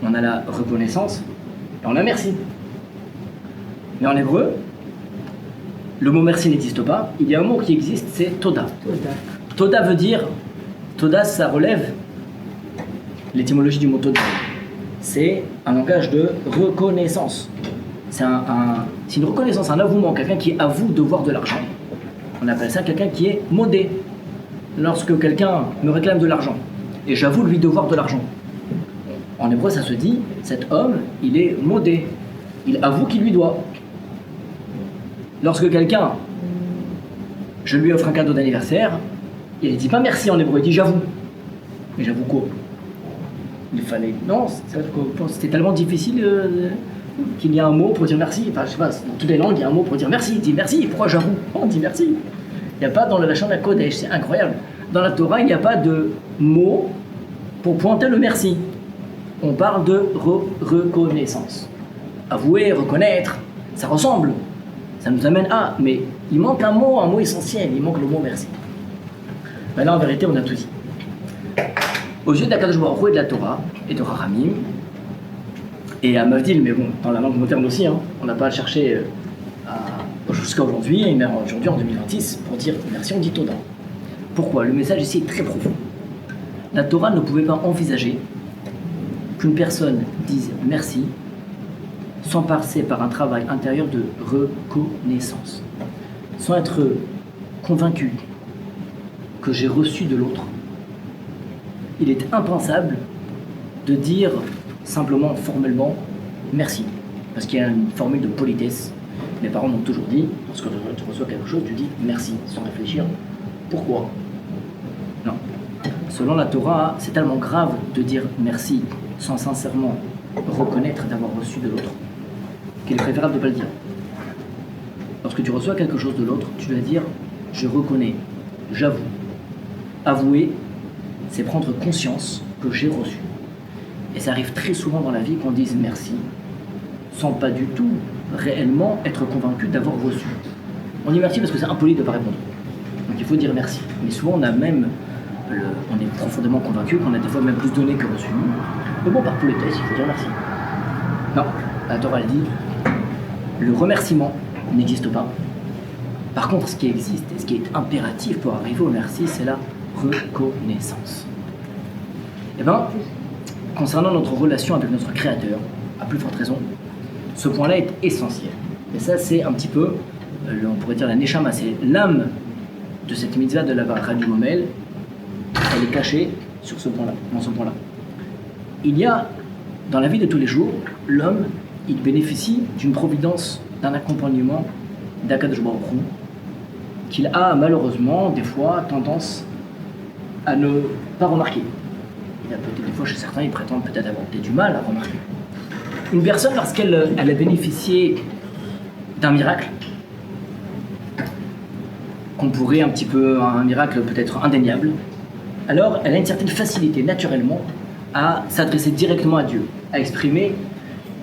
on a la reconnaissance et on a merci. Mais en hébreu, le mot merci n'existe pas, il y a un mot qui existe, c'est toda. Toda veut dire, toda ça relève l'étymologie du mot toda. C'est un langage de reconnaissance. C'est une reconnaissance, un avouement, quelqu'un qui avoue devoir de l'argent. On appelle ça quelqu'un qui est modé. Lorsque quelqu'un me réclame de l'argent et j'avoue lui devoir de l'argent, en hébreu ça se dit, cet homme, il est modé. Il avoue qu'il lui doit. Lorsque quelqu'un, je lui offre un cadeau d'anniversaire, il ne dit pas merci en hébreu, il dit j'avoue. Mais j'avoue quoi? Il fallait... Non, c'était tellement difficile qu'il y a un mot pour dire merci. Enfin, je sais pas, dans toutes les langues, il y a un mot pour dire merci. Il dit merci, pourquoi j'avoue? On dit merci. Il n'y a pas dans le Lachon HaKodesh, c'est incroyable. Dans la Torah, il n'y a pas de mot pour pointer le merci. On parle de reconnaissance. Avouer, reconnaître, ça ressemble. Ça nous amène à, mais il manque un mot essentiel, il manque le mot merci. Ben là, en vérité, on a tout dit. Aux yeux d'Akadosh Baruch Hu et de la Torah et de Rahamim, et à Mavdil, mais bon, dans la langue moderne aussi, hein, on n'a pas à le chercher jusqu'à aujourd'hui, et même aujourd'hui en 2026, pour dire merci, on dit Toda. Pourquoi? Le message ici est très profond. La Torah ne pouvait pas envisager qu'une personne dise merci sans passer par un travail intérieur de reconnaissance, sans être convaincu que j'ai reçu de l'autre, il est impensable de dire simplement, formellement, merci. Parce qu'il y a une formule de politesse. Mes parents m'ont toujours dit, lorsque tu reçois quelque chose, tu dis merci, sans réfléchir. Pourquoi? Non. Selon la Torah, c'est tellement grave de dire merci sans sincèrement reconnaître d'avoir reçu de l'autre qu'il est préférable de ne pas le dire. Lorsque tu reçois quelque chose de l'autre, tu dois dire je reconnais, j'avoue. Avouer, c'est prendre conscience que j'ai reçu. Et ça arrive très souvent dans la vie qu'on dise merci sans pas du tout réellement être convaincu d'avoir reçu. On dit merci parce que c'est impoli de ne pas répondre. Donc il faut dire merci. Mais souvent on est profondément convaincu qu'on a des fois même plus donné que reçu. Mais bon, par politesse, il faut dire merci. Non, la Torah elle dit le remerciement n'existe pas. Par contre, ce qui existe et ce qui est impératif pour arriver au merci, c'est la reconnaissance. Eh bien, concernant notre relation avec notre Créateur, à plus forte raison, ce point-là est essentiel. Et ça, c'est un petit peu, on pourrait dire la Neshama, c'est l'âme de cette mitzvah de la Baracha du Gomel. Elle est cachée sur ce point-là, dans ce point-là. Il y a, dans la vie de tous les jours, l'homme, il bénéficie d'une providence, d'un accompagnement d'Akadosh Baruch Hu, qu'il a malheureusement, des fois, tendance à ne pas remarquer. Il y a peut-être des fois chez certains, ils prétendent peut-être avoir du mal à remarquer. Une personne, lorsqu'elle a bénéficié d'un miracle, qu'on pourrait un miracle peut-être indéniable, alors elle a une certaine facilité, naturellement, à s'adresser directement à Dieu, à exprimer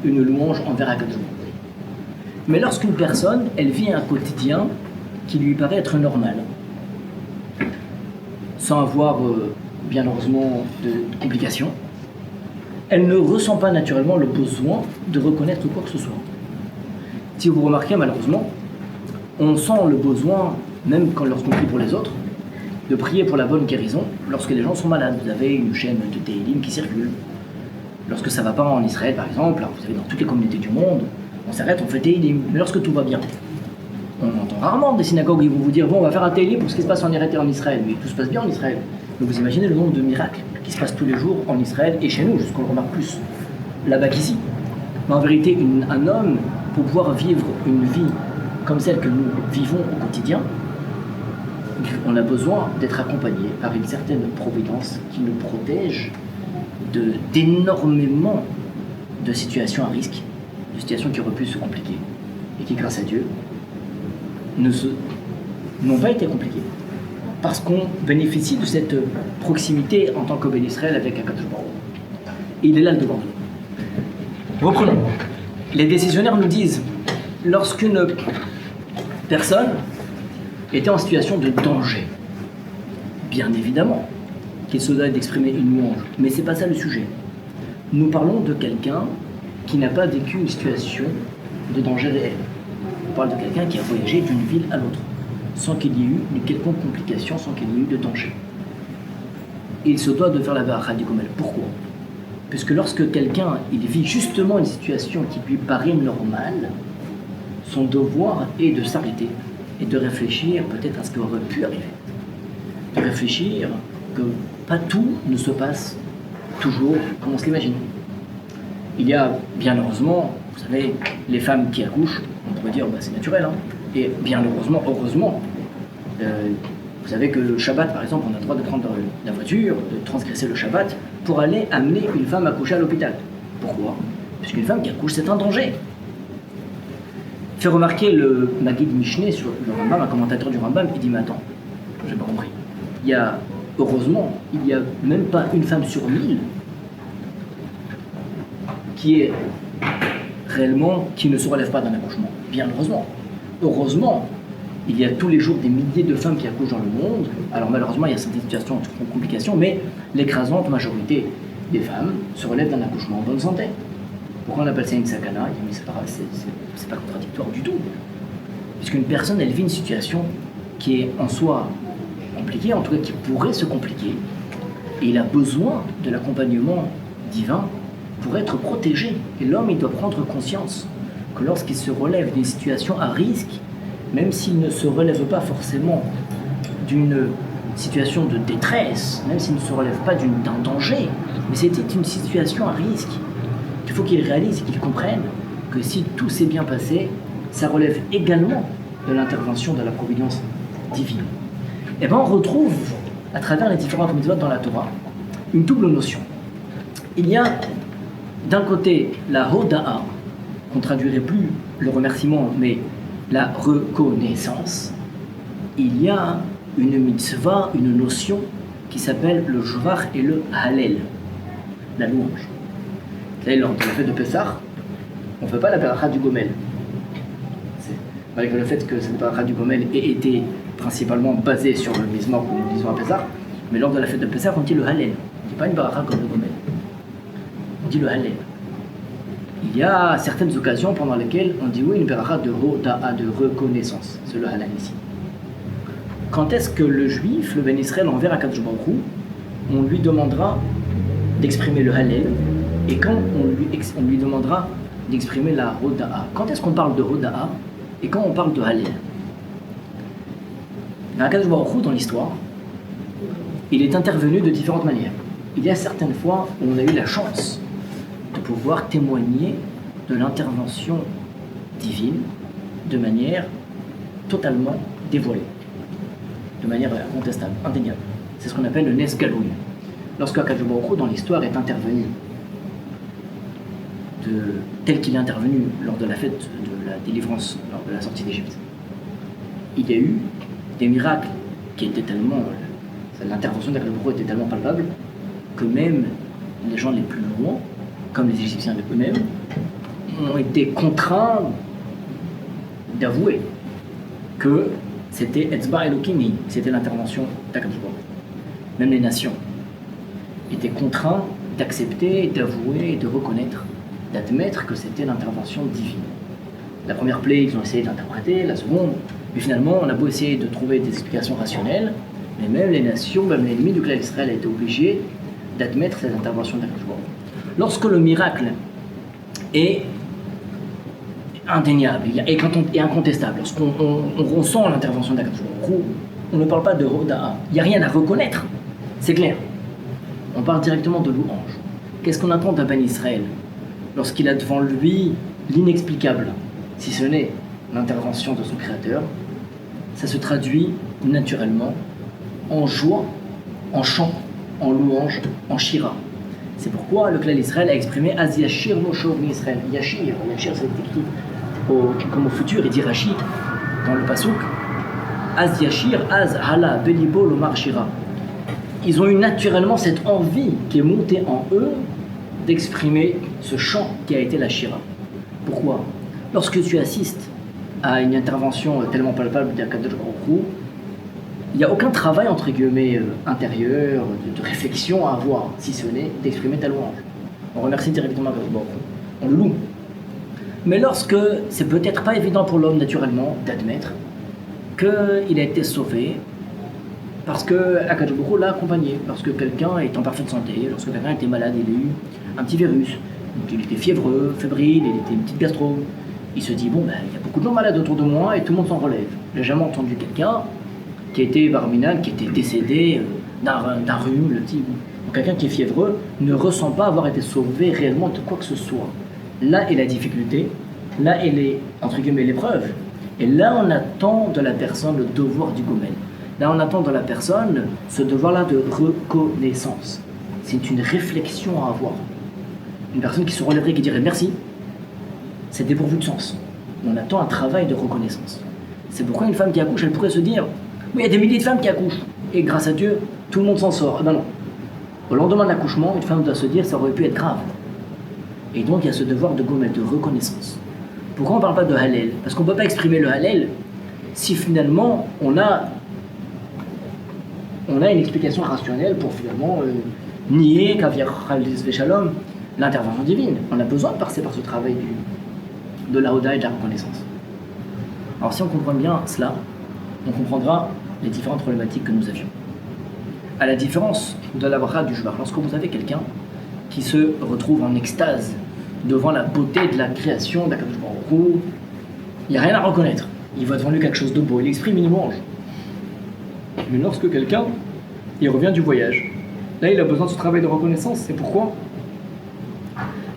une louange envers Akadosh Baruch Hu. Mais lorsqu'une personne, elle vit un quotidien qui lui paraît être normal, sans avoir, bien heureusement, de complications, elle ne ressent pas naturellement le besoin de reconnaître quoi que ce soit. Si vous remarquez, malheureusement, on sent le besoin, même lorsqu'on prie pour les autres, de prier pour la bonne guérison lorsque les gens sont malades. Vous avez une chaîne de Tehillim qui circule. Lorsque ça ne va pas en Israël, par exemple, alors vous savez, dans toutes les communautés du monde, on s'arrête, on fait Tehillim. Mais lorsque tout va bien, on entend rarement des synagogues qui vont vous dire bon, on va faire un Tehillim pour ce qui se passe en Irak et en Israël. Mais tout se passe bien en Israël. Donc vous imaginez le nombre de miracles qui se passent tous les jours en Israël et chez nous, jusqu'on le remarque plus là-bas qu'ici. Mais en vérité, un homme, pour pouvoir vivre une vie comme celle que nous vivons au quotidien, on a besoin d'être accompagné par une certaine providence qui nous protège d'énormément de situations à risque, de situations qui auraient pu se compliquer et qui, grâce à Dieu, n'ont pas été compliquées. Parce qu'on bénéficie de cette proximité en tant que Ben Israël avec Akadosh Baruch Hu. Il est là le devant nous. Reprenons. Les décisionnaires nous disent, lorsqu'une personne était en situation de danger, bien évidemment qu'il se doit d'exprimer une louange, mais c'est pas ça le sujet. Nous parlons de quelqu'un qui n'a pas vécu une situation de danger réel. On parle de quelqu'un qui a voyagé d'une ville à l'autre, sans qu'il y ait eu une quelconque complication, sans qu'il y ait eu de danger. Et il se doit de faire la Baracha du Gomel. Pourquoi? Puisque lorsque quelqu'un il vit justement une situation qui lui paraît normale, son devoir est de s'arrêter et de réfléchir peut-être à ce qui aurait pu arriver. De réfléchir que pas tout ne se passe toujours comme on se l'imagine. Il y a bien heureusement, vous savez, les femmes qui accouchent, on pourrait dire c'est naturel, hein. Et bien heureusement, vous savez que le Shabbat par exemple, on a le droit de prendre la voiture, de transgresser le Shabbat pour aller amener une femme accouchée à l'hôpital. Pourquoi? Puisqu'une femme qui accouche, c'est un danger. Fait remarquer le Maguid Mishneh sur le Rambam, un commentateur du Rambam, il dit mais attends, j'ai pas compris. Heureusement, il n'y a même pas une femme sur 1000 qui ne se relève pas d'un accouchement. Bien heureusement. Heureusement, il y a tous les jours des milliers de femmes qui accouchent dans le monde. Alors malheureusement, il y a certaines situations qui font complications, mais l'écrasante majorité des femmes se relèvent d'un accouchement en bonne santé. Pourquoi on appelle ça une sakana? C'est pas contradictoire du tout. Puisqu'une personne, elle vit une situation qui est en soi compliquée, en tout cas qui pourrait se compliquer, et il a besoin de l'accompagnement divin pour être protégé. Et l'homme, il doit prendre conscience que lorsqu'il se relève d'une situation à risque, même s'il ne se relève pas forcément d'une situation de détresse, même s'il ne se relève pas d'un danger, mais c'était une situation à risque. Il faut qu'il réalise et qu'il comprenne que si tout s'est bien passé, ça relève également de l'intervention de la providence divine. Et bien on retrouve, à travers les différentes mitzvot dans la Torah, une double notion. Il y a d'un côté la hoda'a, qu'on traduirait plus le remerciement, mais la reconnaissance. Il y a une mitzvah, une notion qui s'appelle le jvar et le halel, la louange. Vous savez, lors de la fête de Pessah, on ne fait pas la beracha du Gomel. Malgré le fait que cette beracha du Gomel ait été principalement basée sur le Mizmor que nous disons à Pessah, mais lors de la fête de Pessah, on dit le halel. On ne dit pas une beracha comme le Gomel. On dit le halel. Il y a certaines occasions pendant lesquelles on dit oui, une beracha de hoda'a, de reconnaissance. C'est le halal ici. Quand est-ce que le juif, le Ben Israël, envers Akadosh Baruch Hu, on lui demandera d'exprimer le halal, et quand on lui demandera d'exprimer la hoda'a? Quand est-ce qu'on parle de hoda'a et quand on parle de halal? Akadosh Baruch Hu, dans l'histoire, il est intervenu de différentes manières. Il y a certaines fois où on a eu la chance de pouvoir témoigner de l'intervention divine de manière totalement dévoilée, de manière incontestable, indéniable. C'est ce qu'on appelle le Nes Galoui. Lorsque Akadosh Baruch Hu, dans l'histoire, est intervenu tel qu'il est intervenu lors de la fête de la délivrance, lors de la sortie d'Égypte, il y a eu des miracles qui étaient tellement... L'intervention d'Akadosh Baruch Hu était tellement palpable que même les gens les plus loin, comme les Égyptiens eux-mêmes, ont été contraints d'avouer que c'était Etzba Elokimi, c'était l'intervention d'Akadosh Baruch Hu. Même les nations étaient contraints d'accepter, d'avouer, de reconnaître, d'admettre que c'était l'intervention divine. La première plaie, ils ont essayé d'interpréter, la seconde, mais finalement, on a beau essayer de trouver des explications rationnelles, mais même les nations, même l'ennemi du clan d'Israël a été obligé d'admettre cette intervention d'Akadosh Baruch Hu. Lorsque le miracle est indéniable et incontestable, lorsqu'on ressent l'intervention d'Akadosh Baruch Hu, on ne parle pas de hoda'a. Il n'y a rien à reconnaître, c'est clair. On parle directement de louange. Qu'est-ce qu'on attend d'un Ben Israël lorsqu'il a devant lui l'inexplicable, si ce n'est l'intervention de son Créateur? Ça se traduit naturellement en joie, en chant, en louange, en shira. C'est pourquoi le clan d'Israël a exprimé Az Yashir Moshe Israël. Yashir c'est écrit comme au futur, il dit Rachid dans le pasuk Az Yashir, Az Hala, Belibo, Lomar Shira. Ils ont eu naturellement cette envie qui est montée en eux d'exprimer ce chant qui a été la shira. Pourquoi? Lorsque tu assistes à une intervention tellement palpable d'Akadosh Baruch Hu, il n'y a aucun travail, entre guillemets, intérieur, de réflexion à avoir, si ce n'est d'exprimer ta louange. On remercie directement Akadosh Baruch Hu, on le loue. Mais lorsque c'est peut-être pas évident pour l'homme, naturellement, d'admettre qu'il a été sauvé parce que Akadosh Baruch Hu l'a accompagné, lorsque quelqu'un est en parfaite santé, lorsque quelqu'un était malade, il a eu un petit virus, donc il était fiévreux, fébrile, il était une petite gastro. Il se dit, bon, il y a beaucoup de gens malades autour de moi et tout le monde s'en relève. J'ai jamais entendu quelqu'un qui a été barminal, qui était décédé d'un rhume, le type. Quelqu'un qui est fiévreux ne ressent pas avoir été sauvé réellement de quoi que ce soit. Là est la difficulté, là est entre guillemets l'épreuve. Et là on attend de la personne le devoir du gomel. Là on attend de la personne ce devoir-là de reconnaissance. C'est une réflexion à avoir. Une personne qui se relèverait et qui dirait merci, c'est dépourvu de sens. On attend un travail de reconnaissance. C'est pourquoi une femme qui accouche, elle pourrait se dire oui, il y a des milliers de femmes qui accouchent, et grâce à Dieu, tout le monde s'en sort. Eh ben non. Au lendemain de l'accouchement, une femme doit se dire ça aurait pu être grave. Et donc il y a ce devoir de gomel, de reconnaissance. Pourquoi on ne parle pas de halal? Parce qu'on ne peut pas exprimer le halal si finalement on a une explication rationnelle pour finalement nier l'intervention divine. On a besoin de passer par ce travail de la hoda et de la reconnaissance. Alors si on comprend bien cela, on comprendra les différentes problématiques que nous avions. À la différence de la bracha du Jvar, lorsque vous avez quelqu'un qui se retrouve en extase devant la beauté de la création d'Akadosh Baruch Hu, il n'y a rien à reconnaître. Il voit devant lui quelque chose de beau, il exprime une louange. Mais lorsque quelqu'un, il revient du voyage, là il a besoin de ce travail de reconnaissance. C'est pourquoi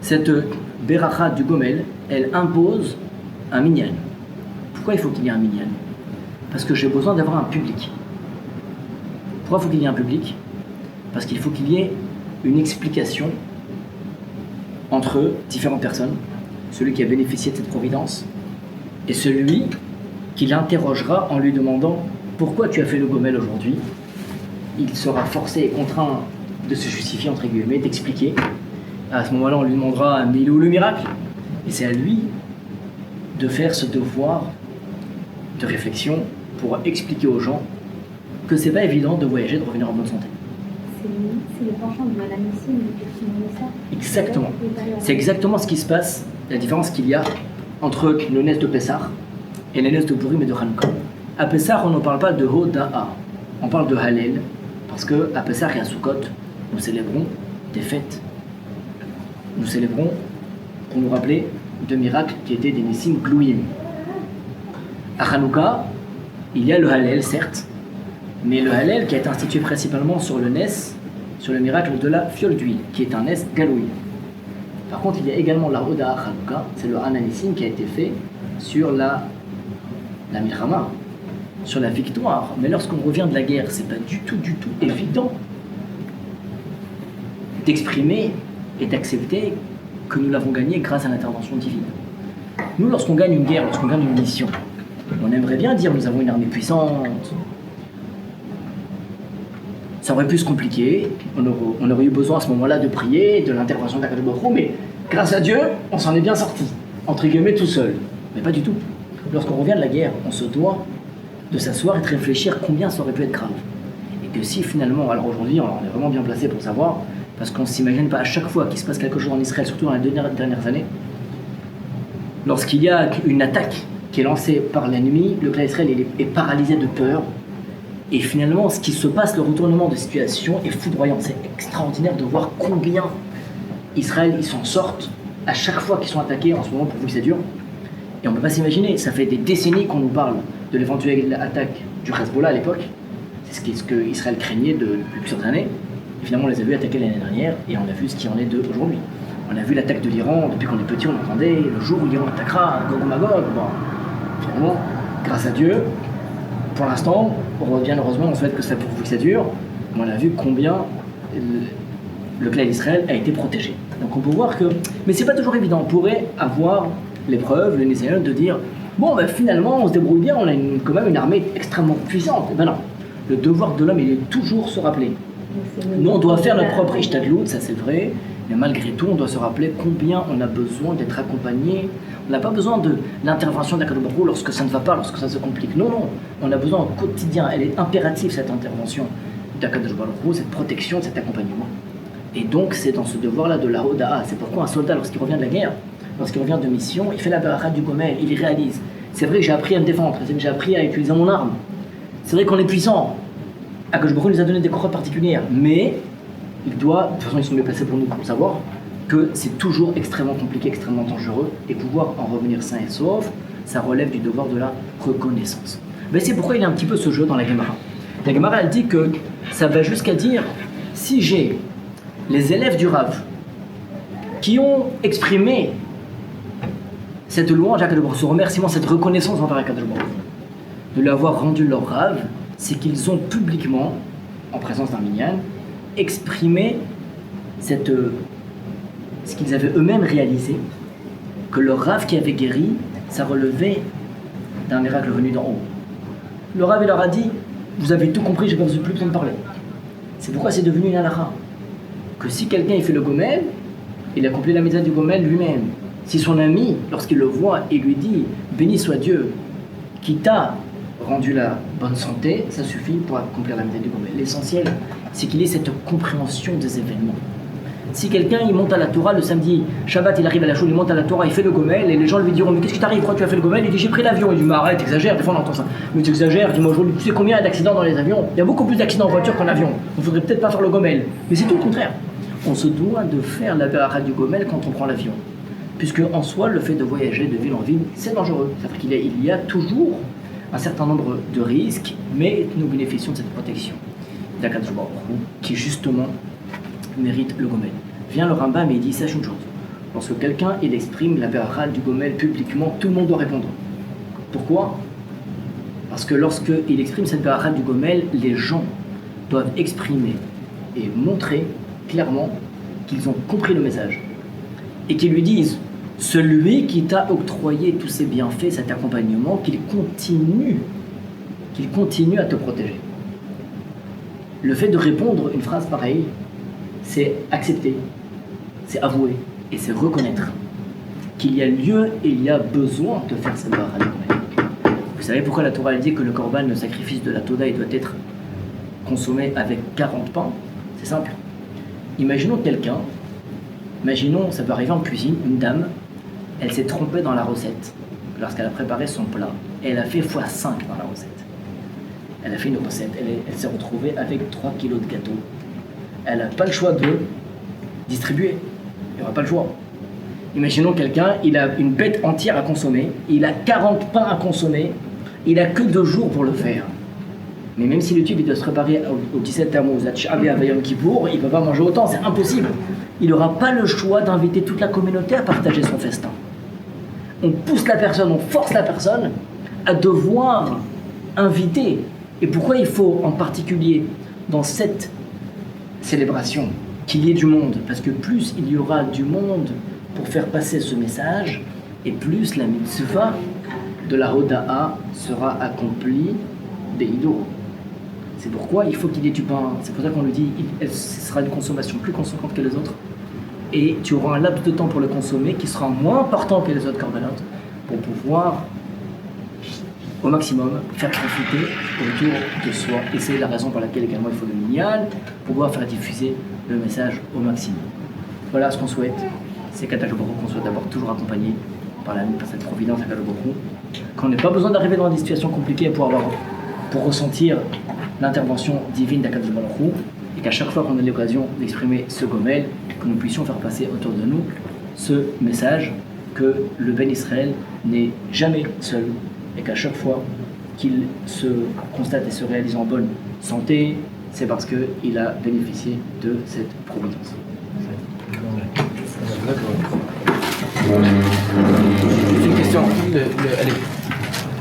cette Beracha du Gomel, elle impose un minyan. Pourquoi il faut qu'il y ait un minyan? Parce que j'ai besoin d'avoir un public. Pourquoi il faut qu'il y ait un public? Parce qu'il faut qu'il y ait une explication entre différentes personnes, celui qui a bénéficié de cette providence et celui qui l'interrogera en lui demandant pourquoi tu as fait le Gomel aujourd'hui. Il sera forcé et contraint de se justifier, entre guillemets, d'expliquer. À ce moment-là, on lui demandera mais il est où le miracle? Et c'est à lui de faire ce devoir de réflexion pour expliquer aux gens que c'est pas évident de voyager, de revenir en bonne santé. C'est le penchant de Madame Messine qui fait ça. Exactement. C'est exactement ce qui se passe, la différence qu'il y a entre le Nes de Pessah et les Nes de Purim et de Hanouka. À Pessah, on ne parle pas de Hoda'a, on parle de Hallel, parce qu'à Pessah et à Sukkot, nous célébrons des fêtes. Nous célébrons pour nous rappeler de miracles qui étaient des Nissim Glouim. À Hanouka, il y a le Hallel, certes, mais le Hallel qui a été institué principalement sur le Nes, sur le miracle de la fiole d'huile, qui est un Nes Galoui. Par contre, il y a également la Hoda'a Hanouka, c'est le Hananissim qui a été fait sur la Milchama, sur la victoire. Mais lorsqu'on revient de la guerre, c'est pas du tout évident d'exprimer et d'accepter que nous l'avons gagné grâce à l'intervention divine. Nous, lorsqu'on gagne une guerre, lorsqu'on gagne une mission, on aimerait bien dire nous avons une armée puissante. Ça aurait pu se compliquer, on aurait eu besoin à ce moment-là de prier, de l'intervention d'Akadosh Baruch Hu, mais grâce à Dieu, on s'en est bien sorti, entre guillemets tout seul. Mais pas du tout. Lorsqu'on revient de la guerre, on se doit de s'asseoir et de réfléchir combien ça aurait pu être grave. Et que si finalement, alors aujourd'hui, on est vraiment bien placé pour savoir, parce qu'on ne s'imagine pas à chaque fois qu'il se passe quelque chose en Israël, surtout dans les dernières années, lorsqu'il y a une attaque qui est lancée par l'ennemi, le clan Israël est paralysé de peur. Et finalement, ce qui se passe, le retournement de situation est foudroyant. C'est extraordinaire de voir combien Israël, ils s'en sortent à chaque fois qu'ils sont attaqués. En ce moment, pourvu que ça dure. Et on ne peut pas s'imaginer, ça fait des décennies qu'on nous parle de l'éventuelle attaque du Hezbollah à l'époque. C'est ce que Israël craignait depuis plusieurs années. Et finalement, on les a vus attaquer l'année dernière et on a vu ce qui en est d'aujourd'hui. On a vu l'attaque de l'Iran, depuis qu'on est petit, on entendait le jour où l'Iran attaquera, Gog Magog. Bon, finalement, grâce à Dieu, pour l'instant, on revient heureusement, on souhaite que ça pourvu que ça dure. On a vu combien le clan d'Israël a été protégé. Donc on peut voir que, mais c'est pas toujours évident. On pourrait avoir l'épreuve, le nécessaire de dire bon, ben, finalement, on se débrouille bien, on a quand même une armée extrêmement puissante. Ben non, le devoir de l'homme, il est toujours se rappeler. Nous, on doit faire notre propre Ishtadlout, ça c'est vrai, mais malgré tout, on doit se rappeler combien on a besoin d'être accompagné. On n'a pas besoin de l'intervention d'Akadosh Baruch Hu lorsque ça ne va pas, lorsque ça se complique. Non, on a besoin au quotidien, elle est impérative cette intervention d'Akadosh Baruch Hu, cette protection, cet accompagnement. Et donc, c'est dans ce devoir-là de la Hoda'a. C'est pourquoi un soldat, lorsqu'il revient de la guerre, lorsqu'il revient de mission, il fait la baracha du Gomel, il y réalise. C'est vrai que j'ai appris à me défendre, c'est vrai que j'ai appris à utiliser mon arme. C'est vrai qu'on est puissant. Akadosh Baruch Hu nous a donné des cohortes particulières, mais il doit, de toute façon ils sont mieux placés pour nous pour le savoir, que c'est toujours extrêmement compliqué, extrêmement dangereux, et pouvoir en revenir sain et sauf, ça relève du devoir de la reconnaissance. Mais c'est pourquoi il y a un petit peu ce jeu dans la Gemara. La Gemara, elle dit que ça va jusqu'à dire, si j'ai les élèves du Rav qui ont exprimé cette louange à Akadosh Baruch Hu, ce remerciement, cette reconnaissance envers Akadosh Baruch Hu, de lui avoir rendu leur Rav, c'est qu'ils ont publiquement, en présence d'un minyan, exprimé ce qu'ils avaient eux-mêmes réalisé, que leur Rav qui avait guéri, ça relevait d'un miracle venu d'en haut. Le Rav il leur a dit, vous avez tout compris, je n'ai plus besoin de parler. C'est pourquoi c'est devenu une halakha. Que si quelqu'un il fait le Gomel, il accomplit la mitzvah du Gomel lui-même. Si son ami, lorsqu'il le voit et lui dit, béni soit Dieu, qui t'a rendu la bonne santé, ça suffit pour accomplir la mitzvah du Gomel. L'essentiel, c'est qu'il ait cette compréhension des événements. Si quelqu'un il monte à la Torah le samedi, Shabbat il arrive à la shul, il monte à la Torah, il fait le Gomel, et les gens lui diront mais qu'est-ce qui t'arrive, pourquoi tu as fait le Gomel? Il dit j'ai pris l'avion. Il dit mais arrête, t'exagères, des fois on entend ça. Mais tu exagères, dis-moi aujourd'hui, tu sais combien il y a d'accidents dans les avions? Il y a beaucoup plus d'accidents en voiture qu'en avion. Il faudrait peut-être pas faire le Gomel. Mais c'est tout le contraire. On se doit de faire la beracha du Gomel quand on prend l'avion. Puisque en soi, le fait de voyager de ville en ville, c'est dangereux. C'est-à-dire qu'il y a toujours un certain nombre de risques, mais nous bénéficions de cette protection d'Akadosh Baruch Hu, qui justement mérite le gomel. Vient le Rambam et il dit, sache une chose, lorsque quelqu'un il exprime la beracha du gomel publiquement, tout le monde doit répondre. Pourquoi? Parce que lorsqu'il exprime cette beracha du gomel, les gens doivent exprimer et montrer clairement qu'ils ont compris le message et qu'ils lui disent, celui qui t'a octroyé tous ces bienfaits, cet accompagnement, qu'il continue à te protéger. Le fait de répondre une phrase pareille, c'est accepter, c'est avouer et c'est reconnaître qu'il y a lieu et il y a besoin de faire cette beracha du gomel. Vous savez pourquoi la Torah elle dit que le korban, le sacrifice de la Toda, il doit être consommé avec 40 pains? C'est simple. Imaginons ça peut arriver en cuisine, une dame, elle s'est trompée dans la recette lorsqu'elle a préparé son plat. Et elle a fait x5 dans la recette. Elle a fait une recette, elle s'est retrouvée avec 3 kilos de gâteau. Elle n'a pas le choix de distribuer. Il n'y aura pas le choix. Imaginons quelqu'un, il a une bête entière à consommer, il a 40 pains à consommer, il n'a que 2 jours pour le faire. Mais même si le type il doit se préparer au 17 Tammuz, à Tchave et à Yom Kippour, il ne peut pas manger autant, c'est impossible. Il n'aura pas le choix d'inviter toute la communauté à partager son festin. On pousse la personne, on force la personne à devoir inviter. Et pourquoi il faut en particulier dans cette célébration qu'il y ait du monde? Parce que plus il y aura du monde pour faire passer ce message, et plus la mitzvah de la Hoda'a sera accomplie Be'ido. C'est pourquoi il faut qu'il y ait du pain. C'est pour ça qu'on lui dit ce sera une consommation plus conséquente que les autres. Et tu auras un laps de temps pour le consommer qui sera moins important que les autres corbanotes pour pouvoir au maximum faire profiter autour de soi. Et c'est la raison pour laquelle également il faut le minyan, pour pouvoir faire diffuser le message au maximum. Voilà ce qu'on souhaite. C'est qu'Akadosh Baruch Hu qu'on soit d'abord toujours accompagné par cette providence Akadosh Baruch Hu, qu'on n'ait pas besoin d'arriver dans des situations compliquées pour ressentir l'intervention divine d'Akadosh Baruch Hu, et qu'à chaque fois qu'on a l'occasion d'exprimer ce gomel, que nous puissions faire passer autour de nous ce message que le Ben Israël n'est jamais seul, et qu'à chaque fois qu'il se constate et se réalise en bonne santé, c'est parce qu'il a bénéficié de cette providence. J'ai une question.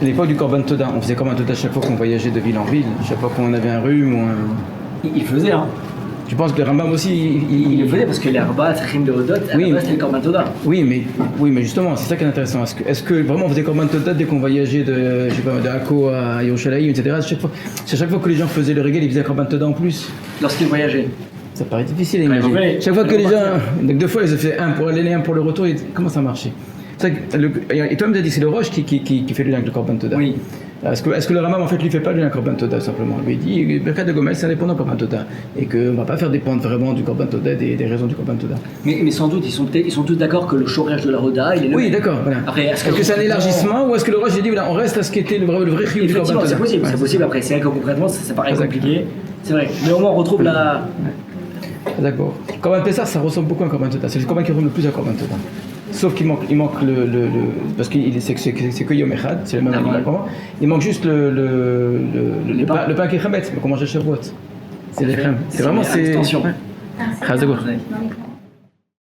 À l'époque du Korban Toda, on faisait Korban Toda chaque fois qu'on voyageait de ville en ville, chaque fois qu'on avait un rhume ou un... Il faisait, hein. Tu penses que le Rambam aussi... Il le faisait parce que les Arba, Tchim de Hodot, à la base c'était le Korban Toda. Oui, mais justement, c'est ça qui est intéressant. Est-ce que vraiment on faisait Korban Toda dès qu'on voyageait de Akko à Yerushalayim, etc. Chaque fois que les gens faisaient le régal, ils faisaient Korban Toda en plus. Lorsqu'ils voyageaient. Ça paraît difficile à imaginer. Chaque fois que les gens... Donc 2 fois, ils ont fait un pour aller, un pour le retour. Comment ça marchait? Et toi, tu as dit que c'est le Roche qui fait le lien avec le Korban Toda. Oui. Est-ce que le Rambam en fait lui fait pas le lien Korban Toda simplement? Lui dit Birkat de Gomel c'est indépendant Korban Toda et qu'on ne va pas faire dépendre vraiment du Korban Toda des raisons du Korban Toda. Mais sans doute ils sont tous d'accord que le chorage de la Hoda il est le Oui même. d'accord. Voilà. Après, est-ce que c'est un élargissement ou est-ce que le Roche dit voilà, on reste à ce qui était le vrai chiyuv du Korban Toda? C'est possible, c'est possible. Après c'est vrai que concrètement ça paraît compliqué. C'est vrai. Mais au moins on retrouve la. D'accord. Korban Pessah ça ressemble beaucoup à un Korban Toda. C'est le Korban qui ressemble le plus à Korban Toda. Sauf qu'il manque le parce que c'est que Yom Echad, c'est le même aliment. Il manque juste le pain qui est chametz, mais qu'on mange à Shavuot. C'est les crèmes. C'est vraiment c'est. Attention. Chazagor.